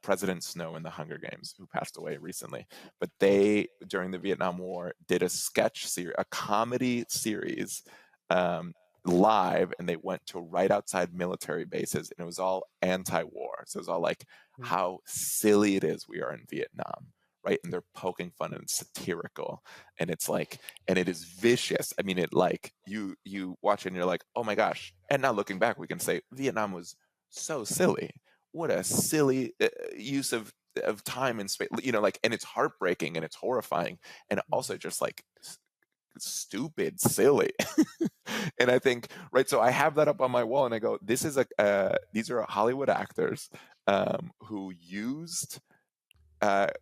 B: President Snow in the Hunger Games, who passed away recently. But they, during the Vietnam War, did a sketch series, a comedy series, um, live, and they went to right outside military bases, and it was all anti-war. So it was all like
A: Mm.
B: how silly it is we are in Vietnam, right? And they're poking fun, and it's satirical, and it's like, and it is vicious. I mean, it like you watch it and you're like, oh my gosh. And now looking back, we can say Vietnam was so silly. What a silly use of time and space, like, and it's heartbreaking and it's horrifying, and also just like stupid, silly. And I think, right, so I have that up on my wall and I go, these are Hollywood actors who used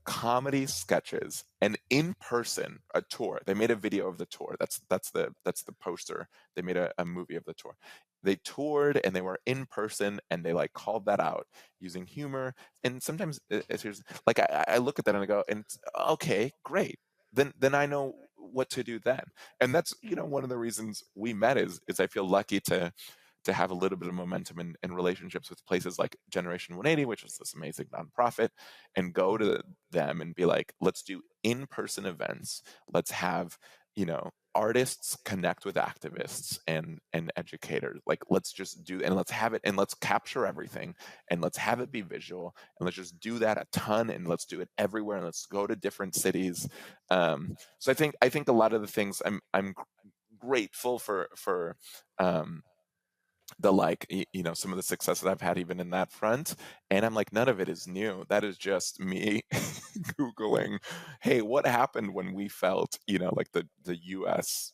B: comedy sketches and in person a tour. They made a video of the tour. That's the poster. They made a movie of the tour. They toured and they were in person and they like called that out using humor. And sometimes here's like I look at that and I go, and okay, great. Then I know what to do then. And that's one of the reasons we met is I feel lucky to have a little bit of momentum in relationships with places like Generation 180, which is this amazing nonprofit, and go to them and be like, let's do in-person events. Let's have, artists connect with activists and educators. Like, let's just do, and let's have it, and let's capture everything, and let's have it be visual, and let's just do that a ton, and let's do it everywhere, and let's go to different cities. So I think a lot of the things I'm grateful for the some of the successes I've had even in that front. And I'm like, none of it is new. That is just me Googling, hey, what happened when we felt, like the US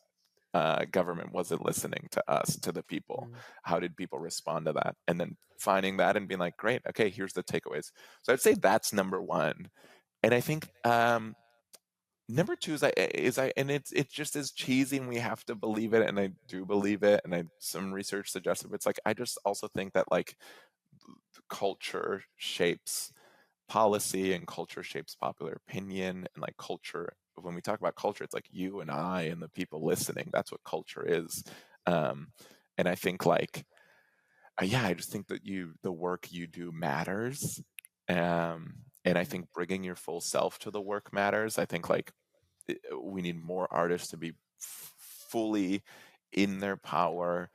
B: government wasn't listening to us, to the people. How did people respond to that? And then finding that and being like, great, okay, here's the takeaways. So I'd say that's number one. And I think number two and it's just as cheesy and we have to believe it, and I do believe it, and some research suggests it, but it's like I just also think that like culture shapes policy and culture shapes popular opinion, and like culture, when we talk about culture, it's like you and I and the people listening. That's what culture is. And I think like yeah, I just think that the work you do matters. And I think bringing your full self to the work matters. I think like we need more artists to be fully in their power,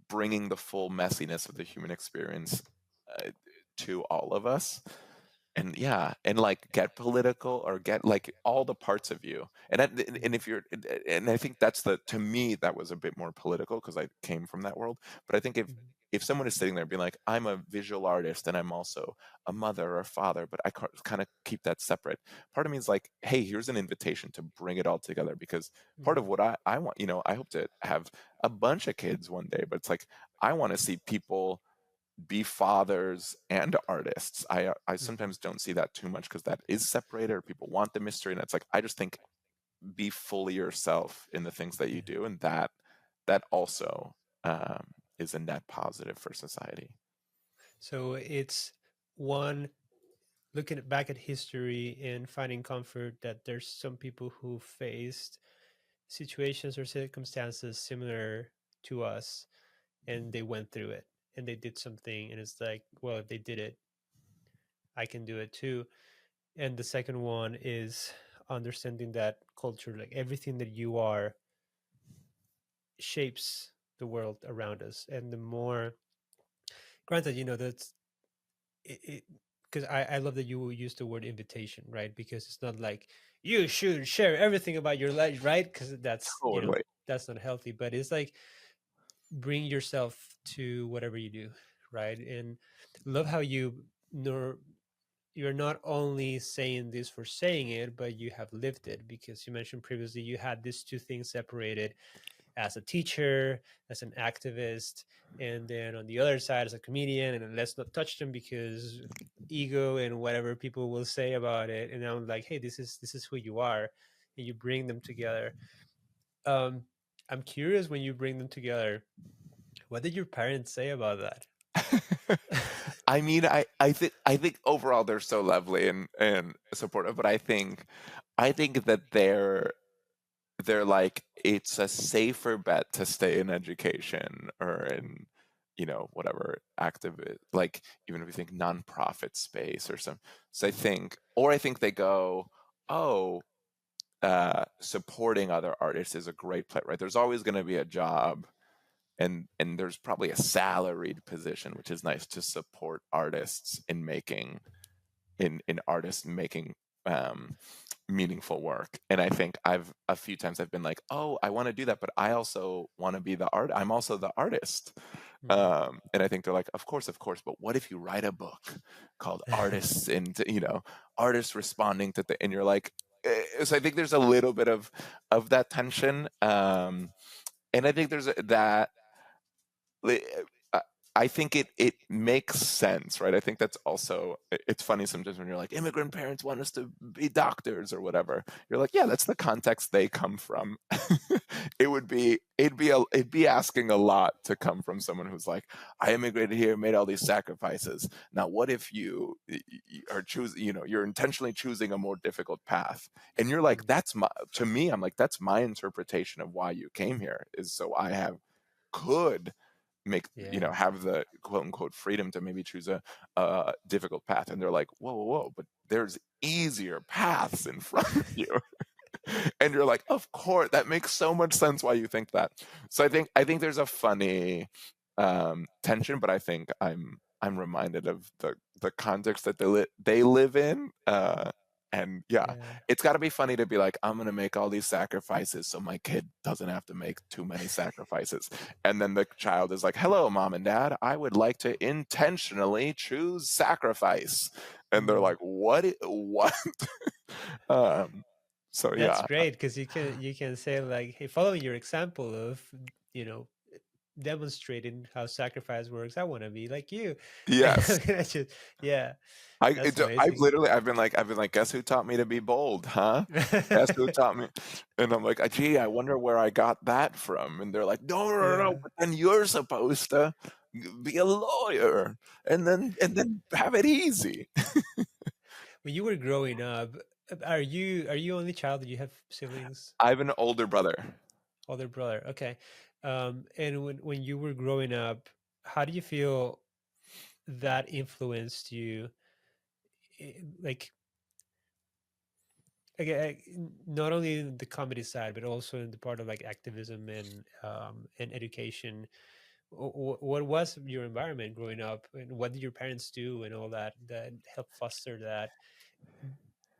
B: bringing the full messiness of the human experience uh, to all of us. And yeah, and like get political, or get like all the parts of you. And if you're, and I think that's to me, that was a bit more political because I came from that world. But I think if someone is sitting there being like, I'm a visual artist and I'm also a mother or a father, but I kind of keep that separate. Part of me is like, hey, here's an invitation to bring it all together, because part of what I want, I hope to have a bunch of kids one day, but it's like, I want to see people be fathers and artists. I sometimes don't see that too much because that is separated, or people want the mystery, and it's like, I just think be fully yourself in the things that you do, and that also is a net positive for society.
A: So it's one, looking back at history and finding comfort that there's some people who faced situations or circumstances similar to us, and they went through it and they did something, and it's like, well, if they did it, I can do it too. And the second one is understanding that culture, like everything that you are, shapes the world around us. And the more, granted, that's it, because I love that you use the word invitation, right? Because it's not like you should share everything about your life, right? Because that's,
B: Totally.
A: that's not healthy. But it's like, bring yourself to whatever you do, right? And love how know you're not only saying this for saying it, but you have lived it, because you mentioned previously you had these two things separated, as a teacher, as an activist, and then on the other side as a comedian. And let's not touch them because ego and whatever people will say about it. And I'm like, hey, this is who you are, and you bring them together. um I'm curious, when you bring them together, what did your parents say about that?
B: I mean, I think overall they're so lovely and supportive, but I think that they're like, it's a safer bet to stay in education or in whatever active, like, even if you think nonprofit space or some. So I think they go, oh, supporting other artists is a great play, right? There's always going to be a job, and there's probably a salaried position, which is nice to support artists in artists making um, meaningful work. And I think I've a few times I've been like, oh, I want to do that, but I also want to be the art. I'm also the artist. And I think they're like, of course. But what if you write a book called Artists and artists responding to the, and you're like, so I think there's a little bit of that tension, and I think there's that. li- uh, I think it makes sense, right? I think that's also it's funny sometimes when you're like immigrant parents want us to be doctors or whatever. You're like, yeah, that's the context they come from. It'd be asking a lot to come from someone who's like, I immigrated here, made all these sacrifices. Now, what if are choosing, you're intentionally choosing a more difficult path, and you're like,
A: Mm.
B: that's my to me, I'm like, that's my interpretation of why you came here is so I have could make
A: Yeah.
B: have the quote unquote freedom to maybe choose a difficult path, and they're like, whoa, whoa, whoa, but there's easier paths in front of you. And you're like, of course, that makes so much sense why you think that. So I think there's a funny tension, but I think I'm reminded of the context that they live in, and yeah,
A: Yeah.
B: it's got to be funny to be like, I'm gonna make all these sacrifices so my kid doesn't have to make too many sacrifices, and then the child is like, hello, mom and dad, I would like to intentionally choose sacrifice, and they're
A: Mm.
B: like, what? um so
A: That's
B: yeah.
A: great because you can say like, hey, following your example of you know demonstrating how sacrifice works, I want to be like you. And
B: Yes.
A: I'm gonna just yeah,
B: I
A: that's
B: it, I've
A: amazing.
B: literally I've been like, guess who taught me to be bold, huh? Guess who taught me? And I'm like, gee, I wonder where I got that from. And they're like, no, no, no, no.
A: Yeah.
B: But then you're supposed to be a lawyer and then have it easy.
A: When you were growing up, are you only child? Do you have siblings?
B: I have an older brother.
A: Older brother. Okay. And when you were growing up, how do you feel that influenced you? Like, not only in the comedy side, but also in the part of like activism and education. What was your environment growing up, and what did your parents do, and all that that helped foster that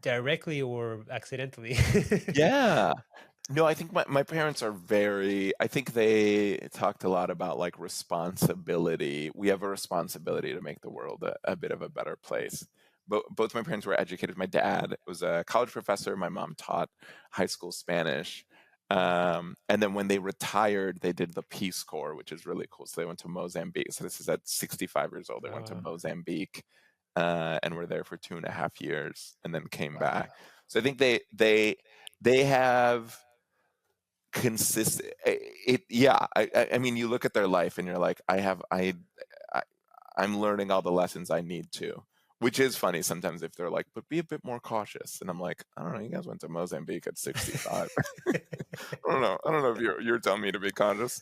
A: directly or accidentally?
B: Yeah. No, I think my parents are I think they talked a lot about like responsibility. We have a responsibility to make the world a bit of a better place. Both my parents were educated. My dad was a college professor. My mom taught high school Spanish. And then when they retired, they did the Peace Corps, which is really cool. So they went to Mozambique. So this is at 65 years old. They went to
A: uh,
B: Mozambique, and were there for 2.5 years, and then came back.
A: wow.
B: So I think they have consistent it yeah I mean, you look at their life and you're like, I I'm learning all the lessons I need to, which is funny sometimes if they're like, but be a bit more cautious, and I'm like, I don't know, you guys went to Mozambique at 65. I don't know if you're telling me to be cautious.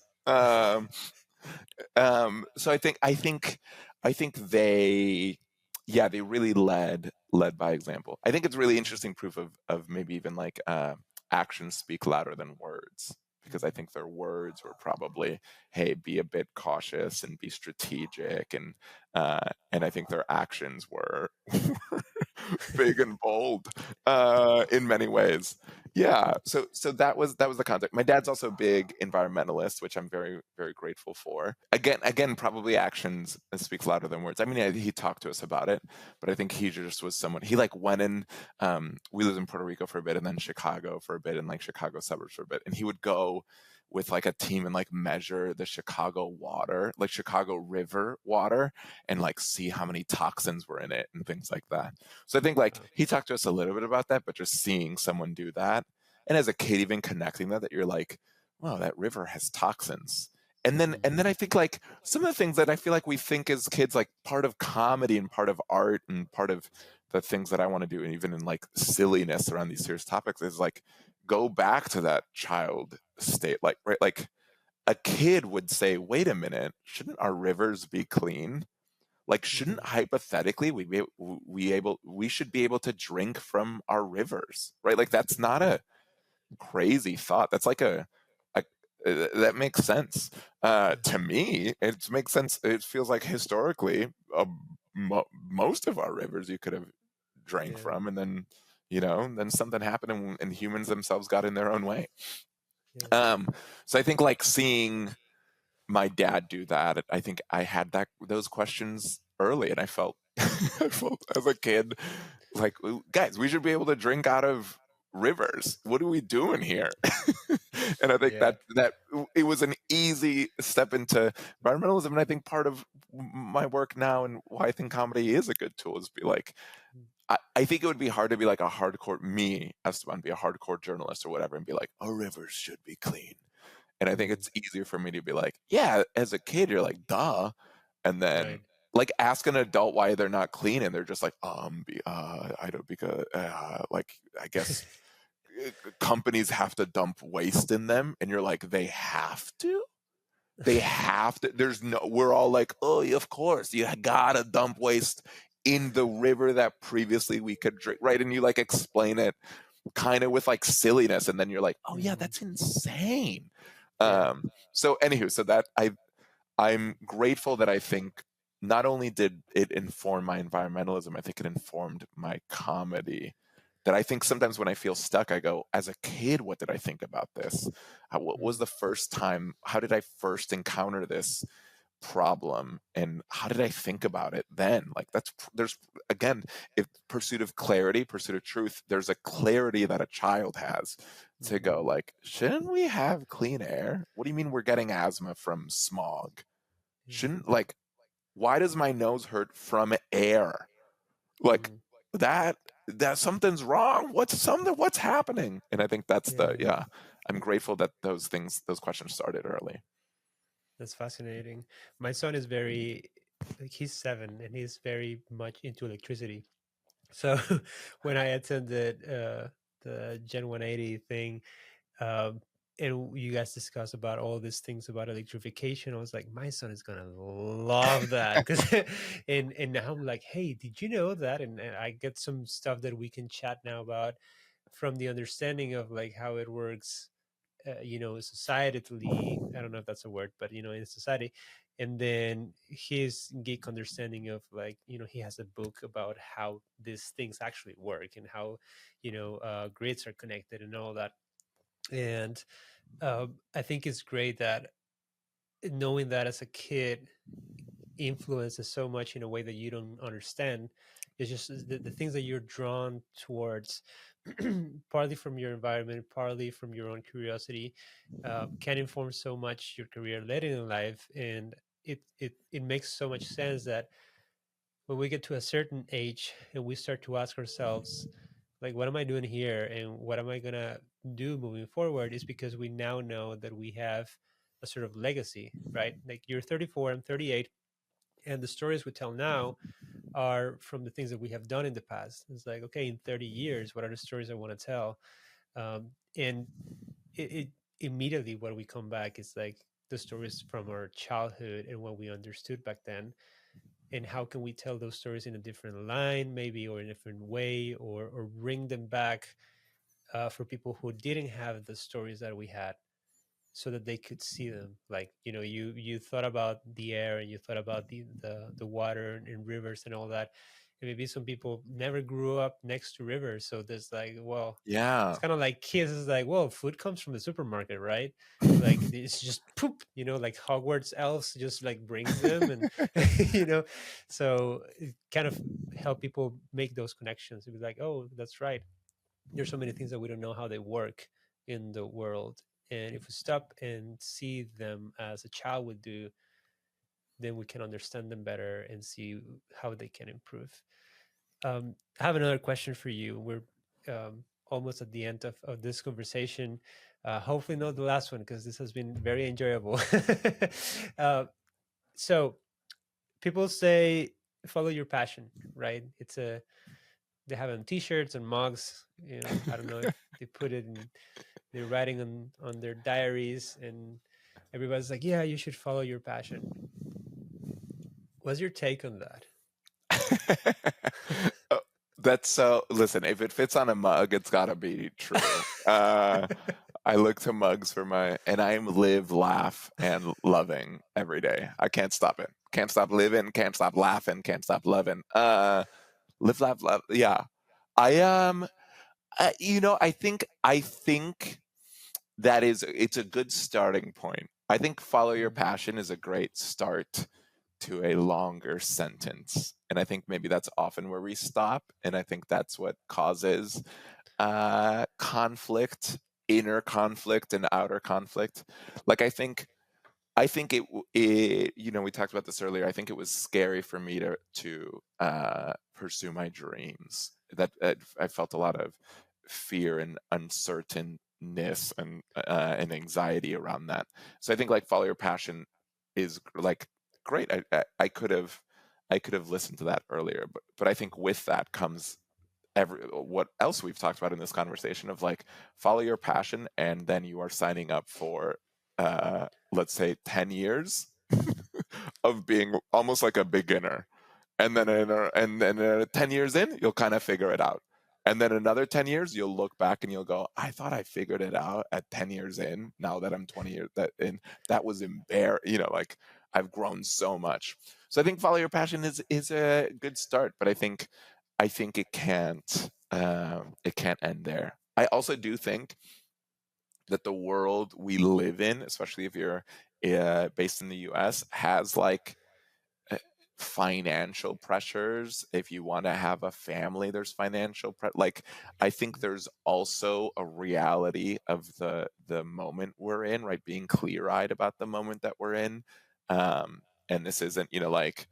B: So I think they really led by example. I think it's really interesting proof of maybe even like actions speak louder than words, because I think their words were probably, hey, be a bit cautious and be strategic, and I think their actions were big and bold in many ways. Yeah, so that was the context. My dad's also a big environmentalist, which I'm very very grateful for. Again, probably actions speak louder than words. I mean, he talked to us about it, but I think he just was someone. He like went in. We lived in Puerto Rico for a bit, and then Chicago for a bit, and like Chicago suburbs for a bit. And he would go with like a team and like measure the Chicago water, like Chicago River water, and like see how many toxins were in it and things like that. So I think like
A: Wow.
B: he talked to us a little bit about that, but just seeing someone do that, and as a kid even connecting that you're like, wow, that river has toxins. And then I think like some of the things that I feel like we think as kids, like part of comedy and part of art and part of the things that I want to do, and even in like silliness around these serious topics, is like go back to that child state, like right, like a kid would say, wait a minute, shouldn't our rivers be clean? Like, shouldn't
A: Mhm.
B: hypothetically we should be able to drink from our rivers, right? Like that's not a crazy thought. That's like a that makes sense to
A: Mhm.
B: me. It makes sense. It feels like historically, most of our rivers you could have drank
A: Yeah.
B: from, and then something happened, and humans themselves got in their own way.
A: Yeah.
B: Um, so I think like seeing my dad do that, I think I had those questions early, and I felt I felt as a kid like, guys, we should be able to drink out of rivers. What are we doing here? And I think
A: Yeah.
B: that it was an easy step into environmentalism. And I think part of my work now and why I think comedy is a good tool is be like, I think it would be hard to be like a hardcore me, Esteban, be a hardcore journalist or whatever, and be like, our rivers should be clean. And I think
A: Mhm.
B: it's easier for me to be like, yeah, as a kid, you're like, duh. And then
A: Right.
B: like ask an adult why they're not clean, and they're just like, I don't, because like I guess companies have to dump waste in them, and you're like, they have to. They have to. There's no. We're all like, oh, yeah, of course, you gotta dump waste in the river that previously we could drink, right? And you like explain it kind of with like silliness, and then you're like, oh yeah,
A: Mhm.
B: that's insane.
A: Yeah.
B: So anywho, so that I'm grateful that I think not only did it inform my environmentalism, I think it informed my comedy. That I think sometimes when I feel stuck, I go, as a kid, what did I think about this? What was
A: Mhm.
B: the first time? How did I first encounter this problem? And how did I think about it then? Like, there's, again, if pursuit of clarity, pursuit of truth, there's a clarity that a child has to
A: Mhm.
B: go, like, shouldn't we have clean air? What do you mean we're getting asthma from smog?
A: Yeah.
B: Shouldn't, like, why does my nose hurt from air? Like,
A: Mhm.
B: that something's wrong. What's happening? And I think that's the,
A: Yeah.
B: yeah, I'm grateful that those questions started early.
A: That's fascinating. My son is very, like, he's 7 and he's very much into electricity. So when I attended the Gen 180 thing, um, and you guys discuss about all these things about electrification, I was like, my son is gonna love that because, and now I'm like, hey, did you know that? And I get some stuff that we can chat now about from the understanding of like how it works, societally. I don't know if that's a word, but in society. And then his geek understanding of, like, he has a book about how these things actually work and how grids are connected and all that. And I think it's great that knowing that as a kid influences so much in a way that you don't understand. It's just the things that you're drawn towards, partly from your environment, partly from your own curiosity, can inform so much your career later in life. And it makes so much sense that when we get to a certain age and we start to ask ourselves, like, what am I doing here and what am I gonna do moving forward, is because we now know that we have a sort of legacy, right? Like, you're 34, I'm 38, and the stories we tell now are from the things that we have done in the past. It's like, okay, in 30 years, what are the stories I want to tell? And it immediately when we come back, it's like the stories from our childhood and what we understood back then, and how can we tell those stories in a different line, maybe, or in a different way, or bring them back for people who didn't have the stories that we had, so that they could see them. Like, you thought about the air and you thought about the water and rivers and all that, and maybe some people never grew up next to rivers, so there's like, well, it's
B: Yeah.
A: kind of like kids is like, well, food comes from the supermarket, right? Like, it's just poop, like Hogwarts elves just like brings them, and so it kind of help people make those connections. It was like, oh, that's right, there's so many things that we don't know how they work in the world, and if we stop and see them as a child would do, then we can understand them better and see how they can improve. I have another question for you. We're almost at the end of this conversation, hopefully not the last one, because this has been very enjoyable. uh, so people say follow your passion, right? They have it on t-shirts and mugs. I don't know if they put it in, they're writing on their diaries, and everybody's like, yeah, you should follow your passion. What's your take on that?
B: Oh, that's so. Listen, if it fits on a mug, it's got to be true. Uh, I look to mugs for and I'm live, laugh, and loving every day. I can't stop it. Can't stop living. Can't stop laughing. Can't stop loving. Live, laugh, love. Yeah, I I think it's a good starting point. I think follow your
A: Mm,
B: passion is a great start to a longer sentence. And I think maybe that's often where we stop. And I think that's what causes conflict, inner conflict and outer conflict. Like I think it, you know, we talked about this earlier. I think it was scary for me to pursue my dreams. That I felt a lot of fear and uncertainness and anxiety around that. So I think like follow your passion is like great. I could have listened to that earlier, but I think with that comes what else we've talked about in this conversation of like follow your passion, and then you are signing up for let's say 10 years of being almost like a beginner, and then and then 10 years in you'll kind of figure it out, and then another 10 years you'll look back and you'll go, I thought I figured it out at 10 years in. Now that I'm 20 years that in, that was you know, like I've grown so much. So I think follow your passion is a good start, but I think it can't end there. I also do think that the world we live in, especially if you're based in the US, has like uh, financial pressures. If you want to have a family, there's like I think there's also a reality of the moment we're in, right? Being clear-eyed about the moment that we're in. And this isn't, you know, like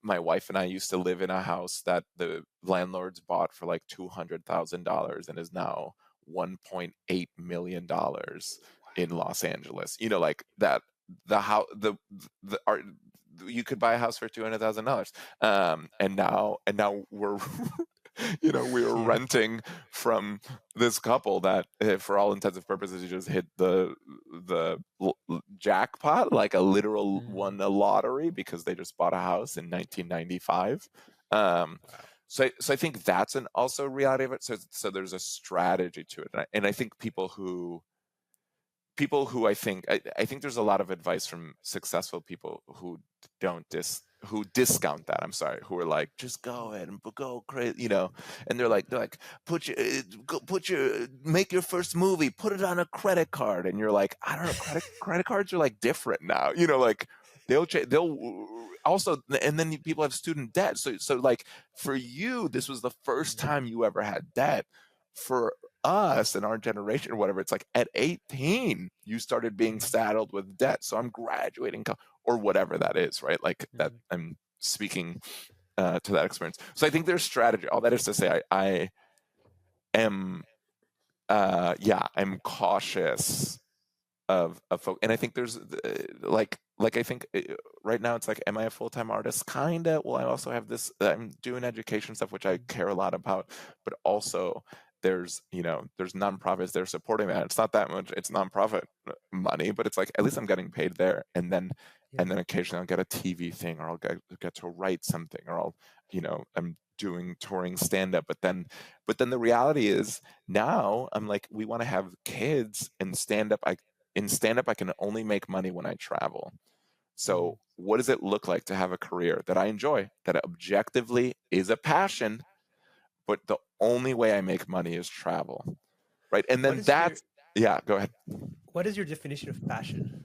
B: my wife and I used to live in a house that the landlords bought for like $200,000 and is now $1.8 million in Los Angeles. You know, like that the house the our you could buy a house for $200,000, and now we're you know, we were
A: Yeah.
B: renting from this couple that for all intents and purposes you just hit the jackpot, like a literal
A: Mhm.
B: won a lottery because they just bought a house in 1995. um
A: Wow.
B: so I think that's an also reality of it. So there's a strategy to it, and I think people who I think there's a lot of advice from successful people who who discount that. I'm sorry, who are like, just go ahead and go crazy, you know, and they're like, put your make your first movie, put it on a credit card, and you're like, I don't know, credit cards are like different now, you know, like they'll also, and then people have student debt, so like for you this was the first
A: Mhm.
B: time you ever had debt. For us and our generation or whatever, it's like at 18 you started being
A: Mhm.
B: saddled with debt, so I'm graduating or whatever that is, right? Like that
A: Mhm.
B: I'm speaking to that experience. So I think there's strategy. All that is to say, I am yeah, I'm cautious of folk, and I think there's like I think right now it's like, am I a full-time artist? Kinda. Well, I also have this, I'm doing education stuff which I care a lot about, but also there's, you know, there's nonprofits that are supporting that. It's not that much, it's nonprofit money, but it's like at least I'm getting paid there,
A: Yeah.
B: and then occasionally I'll get a TV thing, or I'll get to write something, or I'll, you know, I'm doing touring stand up, but then the reality is now I'm like, we want to have kids, and stand up I can only make money when I travel.
A: Mhm.
B: So what does it look like to have a career that I enjoy, that objectively is a passion, but the only way I make money is travel, right? And
A: What
B: then
A: is your
B: that's, yeah, go ahead.
A: what is your definition of passion?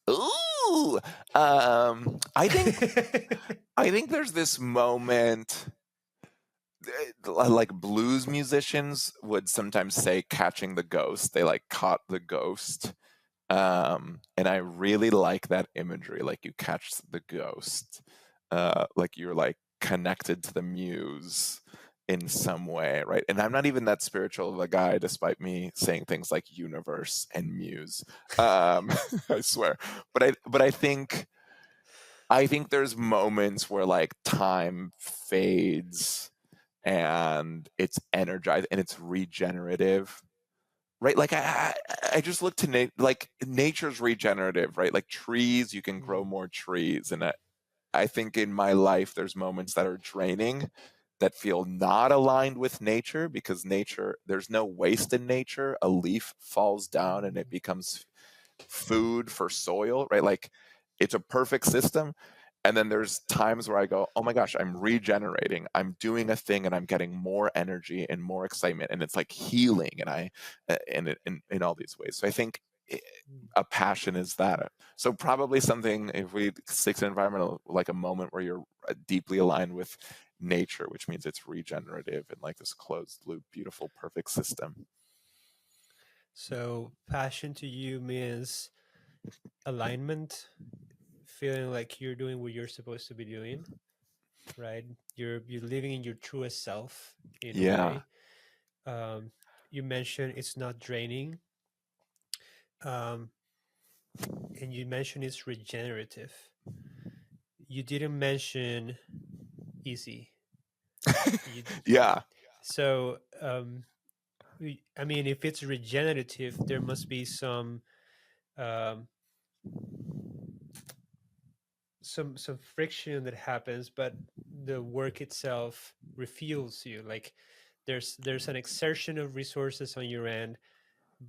B: Ooh, I think there's this moment, like blues musicians would sometimes say catching the ghost. They like caught the ghost. And I really like that imagery, like you catch the ghost, like you're like connected to the muse in some way, right? And I'm not even that spiritual of a guy, despite me saying things like universe and muse. I swear, but I think there's moments where like time fades and it's energized and it's regenerative, right? Like I just look to like nature's regenerative, right? Like trees, you can grow
A: Mhm.
B: more trees, and I think in my life there's moments that are draining, that feel not aligned with nature, because nature, there's no waste in nature. A leaf falls down and it
A: Mhm.
B: becomes food for soil, right? Like it's a perfect system. And then there's times where I go, oh my gosh, I'm regenerating. I'm doing a thing and I'm getting more energy and more excitement. And it's like healing. And in all these ways. So I think i- a passion is that. So probably something, if we stick to environmental, like a moment where you're deeply aligned with nature, which means it's regenerative and like this closed loop, beautiful, perfect system.
A: So passion to you means alignment, feeling like you're doing what you're supposed to be doing, right? You're living in your truest self in a
B: Yeah.
A: way. Um, you mentioned it's not draining, um, and you mentioned it's regenerative. You didn't mention easy. You
B: Yeah.
A: so I mean, if it's regenerative, there must be um, some friction that happens, but the work itself refuels you. Like there's an exertion of resources on your end,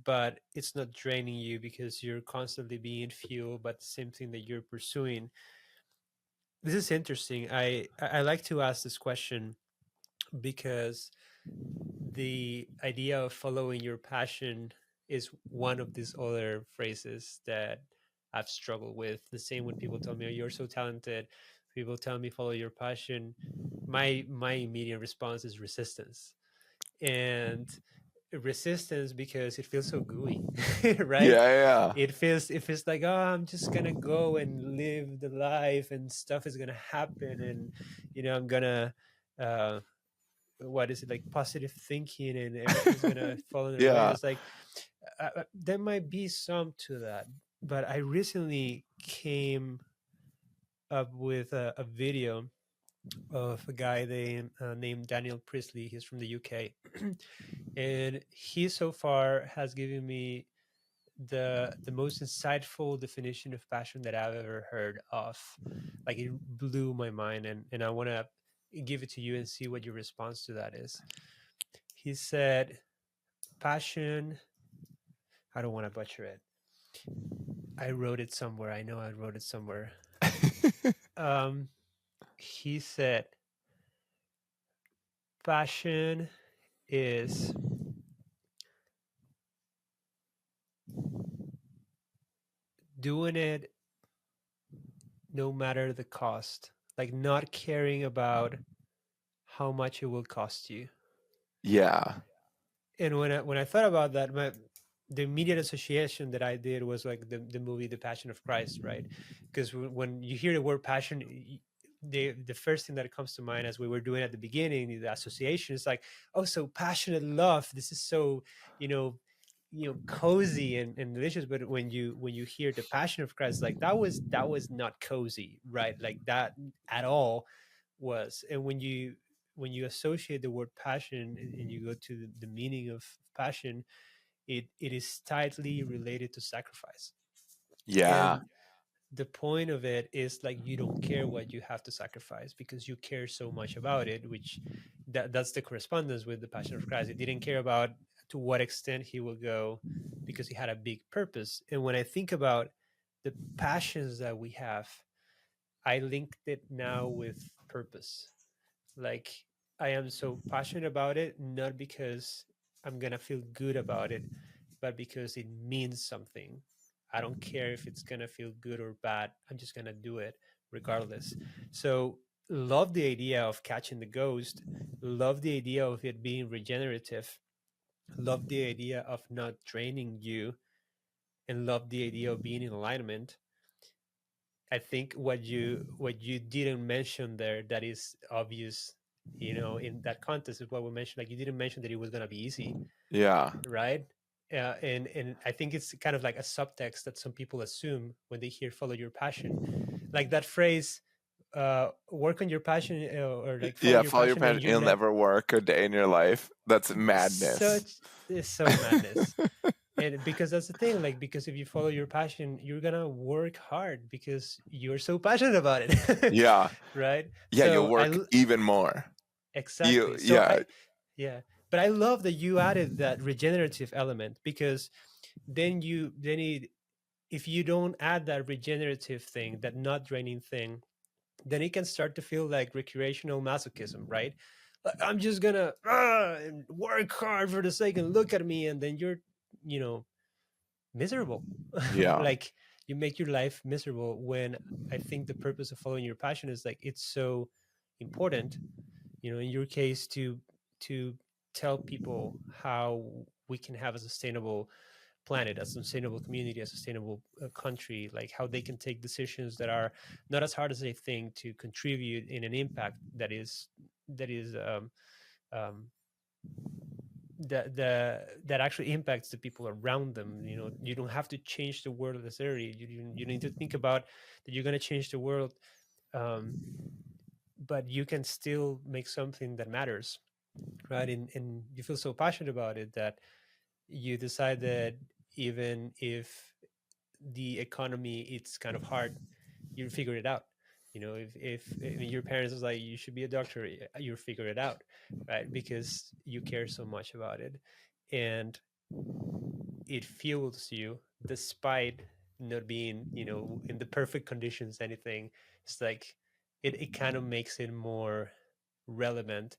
A: but it's not draining you because you're constantly being fueled by the same thing that you're pursuing. This is interesting. I like to ask this question because the idea of following your passion is one of these other phrases that I've struggled with. The same when people tell me, "Oh, you're so talented." People tell me, "Follow your passion." My immediate response is resistance, and resistance because it feels so gooey, right?
B: Yeah. Yeah.
A: It feels like, oh, I'm just gonna go and live the life, and stuff is gonna happen, and I'm gonna uh, what is it, like positive thinking, and everything's gonna fall in their way.
B: Yeah.
A: It's like there might be some to that, but I recently came up with a video of a guy named Daniel Priestley. He's from the UK, and he so far has given me the most insightful definition of passion that I've ever heard of. Like it blew my mind, and I want to give it to you and see what your response to that is. He said, passion, I don't want to butcher it. I wrote it somewhere. I know I wrote it somewhere. Um, he said, passion is doing it no matter the cost, like not caring about how much it will cost you.
B: Yeah.
A: And when I thought about that, the immediate association that I did was like the movie The Passion of Christ, right? Because when you hear the word passion, the first thing that comes to mind, as we were doing at the beginning, the association is like, oh, so passionate love. This is so you know cozy and delicious. But when you hear The Passion of Christ, like that was not cozy, right? Like that at all was. And when you associate the word passion, and you go to the meaning of passion, it is tightly related to sacrifice.
B: Yeah.
A: And the point of it is like you don't care what you have to sacrifice because you care so much about it, which that's the correspondence with the Passion of Christ. He didn't care about to what extent he will go because he had a big purpose. And when I think about the passions that we have, I linked it now with purpose. Like I am so passionate about it, not because I'm gonna feel good about it, but because it means something. I don't care if it's gonna feel good or bad. I'm just gonna do it regardless. So love the idea of catching the ghost, love the idea of it being regenerative, love the idea of not draining you, and love the idea of being in alignment. I think what you didn't mention there that is obvious, in that context, is what we mentioned. Like you didn't mention that it was gonna be easy,
B: Yeah.
A: right? And I think it's kind of like a subtext that some people assume when they hear "follow your passion," like that phrase, "work on your passion," or like "follow
B: Yeah.
A: your
B: Follow your
A: passion," and
B: passion.
A: you
B: You'll never work a day in your life. That's madness.
A: such is so madness. And because that's the thing, like because if you follow your passion, you're gonna work hard because you're so passionate about it,
B: Yeah.
A: right?
B: Yeah. You'll
A: So
B: work even more.
A: exactly. So
B: Yeah.
A: yeah, but I love that you added that regenerative element, because then if you don't add that regenerative thing, that not draining thing, then it can start to feel like recreational masochism, right? Like, I'm just gonna and work hard for the sake, and look at me, and then you're you know miserable.
B: Yeah.
A: Like you make your life miserable, when I think the purpose of following your passion is like it's so important in your case, to tell people how we can have a sustainable planet, a sustainable community, a sustainable country, like how they can take decisions that are not as hard as they think to contribute in an impact that is that actually impacts the people around them. You don't have to change the world necessarily. You need to think about that you're going to change the world, um, but you can still make something that matters, right? And you feel so passionate about it that you decide that even if the economy it's kind of hard, you figure it out. If I mean, your parents was like, you should be a doctor, you figure it out, right? Because you care so much about it, and it fuels you despite not being, in the perfect conditions, anything. It's like it kind of makes it more relevant,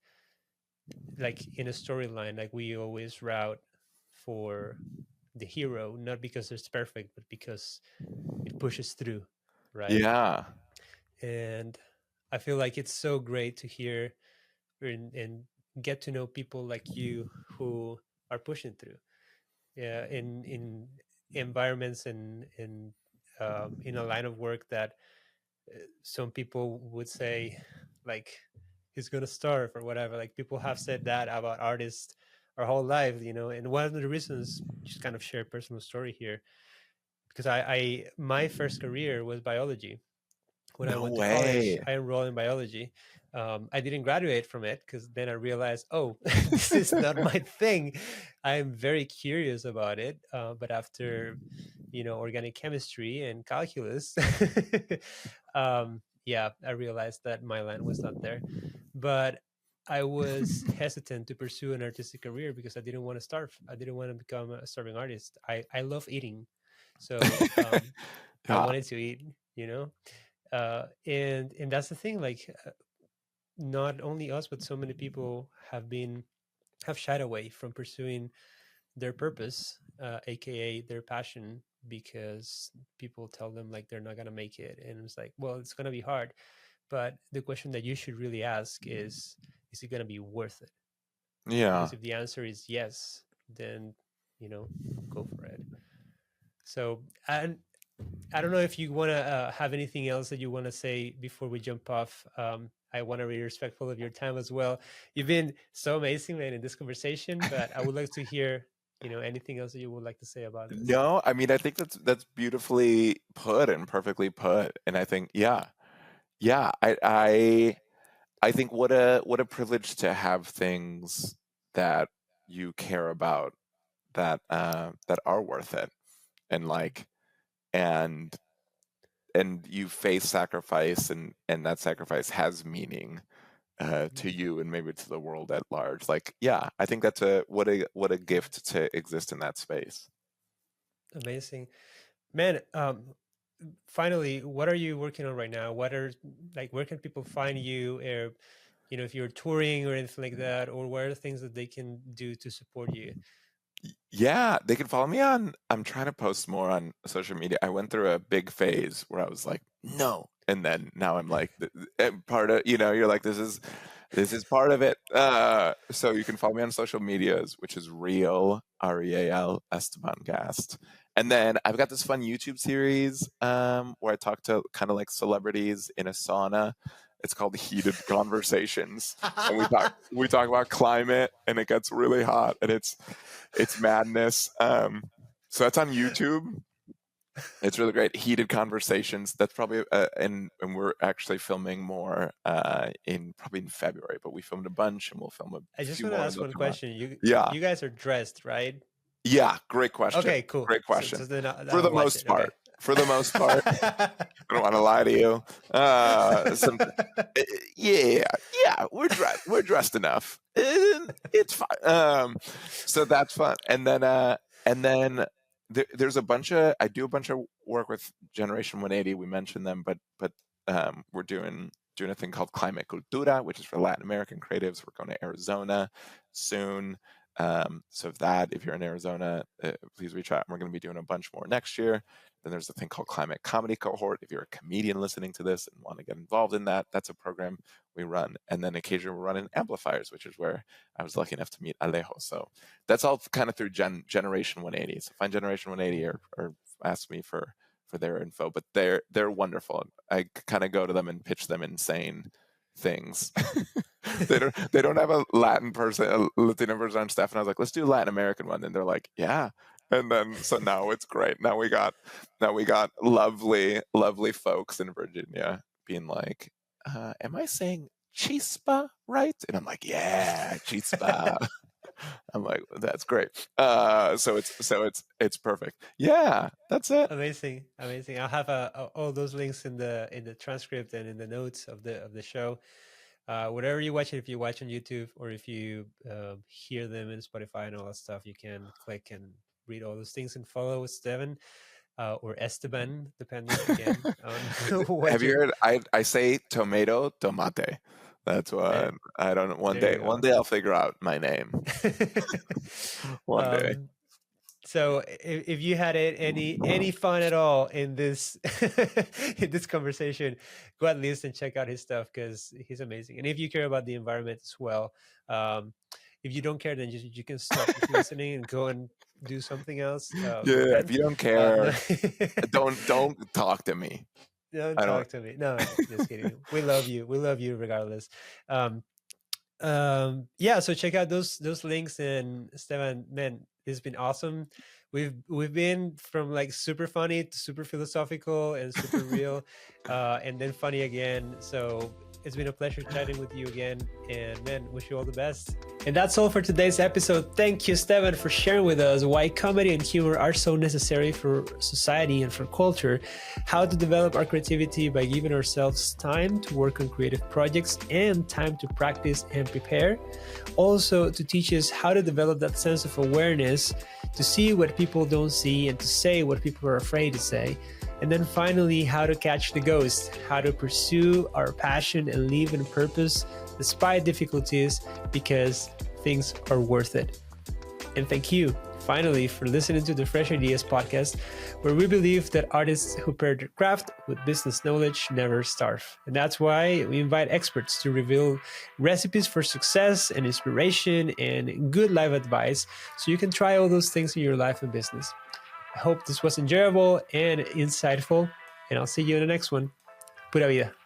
A: like in a storyline, like we always route for the hero, not because it's perfect, but because it pushes through, right?
B: Yeah.
A: And I feel like it's so great to hear and get to know people like you who are pushing through, yeah, in environments and in a line of work that some people would say, like, he's gonna starve or whatever. Like, people have said that about artists our whole life, and one of the reasons, just kind of share a personal story here, because I my first career was biology. When I
B: No
A: went to college,
B: way.
A: I enrolled in biology. I didn't graduate from it because then I realized, oh, this is not my thing. I'm very curious about it, but after organic chemistry and calculus, yeah, I realized that my line was not there. But I was hesitant to pursue an artistic career because I didn't want to starve. I didn't want to become a starving artist. I love eating, so I
B: Yeah.
A: wanted to eat. And that's the thing. Like, not only us, but so many people have shied away from pursuing their purpose, aka their passion, because people tell them like they're not gonna make it, and it's like, well, it's gonna be hard. But the question that you should really ask is it gonna be worth it?
B: Yeah.
A: Because if the answer is yes, then go for it. So, and I don't know if you want to have anything else that you want to say before we jump off. I want to be respectful of your time as well. You've been so amazing, man, in this conversation, but I would like to hear, anything else that you would like to say about this.
B: No, I mean, I think that's beautifully put and perfectly put. And I think, yeah, yeah, I think what a privilege to have things that you care about that are worth it, and like and and you face sacrifice, and that sacrifice has meaning to
A: Mhm.
B: you and maybe to the world at large. Like, yeah, I think that's what a gift to exist in that space.
A: Amazing, man. Finally, what are you working on right now? What are, like, where can people find you, or if you're touring or anything like that, or what are the things that they can do to support you?
B: Yeah, they can follow me on. I'm trying to post more on social media. I went through a big phase where I was like, no, and then now I'm like, part of, you're like, this is part of it. So you can follow me on social medias, which is real Esteban Gast. And then I've got this fun YouTube series where I talk to kind of like celebrities in a sauna. It's called Heated Conversations, and we talk about climate, and it gets really hot, and it's madness. So that's on YouTube. It's really great. Heated Conversations. That's probably and we're actually filming more probably in February, but we filmed a bunch, and we'll film a
A: I just
B: few
A: want to
B: more, and
A: ask
B: they'll
A: one
B: come out.
A: question. You
B: Yeah,
A: you guys are dressed, right?
B: yeah. Great question.
A: Okay, cool.
B: Great
A: So
B: question.
A: then
B: For
A: I'll
B: the
A: watch
B: most
A: it. Okay.
B: part. For the most part. I don't want to lie to you. Some, yeah, yeah. We're dressed enough. It's fine. So that's fun. And then there's a bunch of I do a bunch of work with Generation 180. We mentioned them, but we're doing a thing called Climate Cultura, which is for Latin American creatives. We're going to Arizona soon. So if you're in Arizona, please reach out. We're going to be doing a bunch more next year. Then there's a thing called Climate Comedy Cohort. If you're a comedian listening to this and want to get involved in that, that's a program we run. And then occasionally we're running Amplifiers, which is where I was lucky enough to meet Alejo. So that's all kind of through Generation 180. So find Generation 180 or ask me for their info. But they're wonderful. I kind of go to them and pitch them insane things. they don't have a Latino person on staff, and I was like, let's do a Latin American one, and they're like, yeah. And then so now it's great. Now we got lovely folks in Virginia being like, am I saying chispa right? And I'm like, yeah, chispa. I'm like, that's great. So it's perfect. Yeah, that's it.
A: Amazing. I'll have all those links in the transcript and in the notes of the show. Whatever you watch, if you watch on YouTube or if you hear them in Spotify and all that stuff, you can click and read all those things and follow Esteban or Esteban, depending again on what
B: Have you heard? I say tomato, tomate. That's what I don't know. One day I'll figure out my name. One day.
A: So if you had any fun at all in this in this conversation, go at least and check out his stuff because he's amazing. And if you care about the environment as well, if you don't care, then you can stop listening and go and do something else.
B: If you don't care, don't talk to me.
A: Don't talk to me. No, just kidding. We love you. We love you regardless. So check out those links. And Esteban, man, it's been awesome. We've been from like super funny to super philosophical and super real, and then funny again. So it's been a pleasure chatting with you again, and man, wish you all the best. And that's all for today's episode. Thank you, Esteban, for sharing with us why comedy and humor are so necessary for society and for culture, how to develop our creativity by giving ourselves time to work on creative projects and time to practice and prepare. Also, to teach us how to develop that sense of awareness, to see what people don't see and to say what people are afraid to say. And then finally, how to catch the ghost, how to pursue our passion and live in purpose despite difficulties because things are worth it. And thank you, finally, for listening to the Fresh Ideas podcast, where we believe that artists who pair their craft with business knowledge never starve. And that's why we invite experts to reveal recipes for success and inspiration and good life advice so you can try all those things in your life and business. I hope this was enjoyable and insightful, and I'll see you in the next one. Pura vida.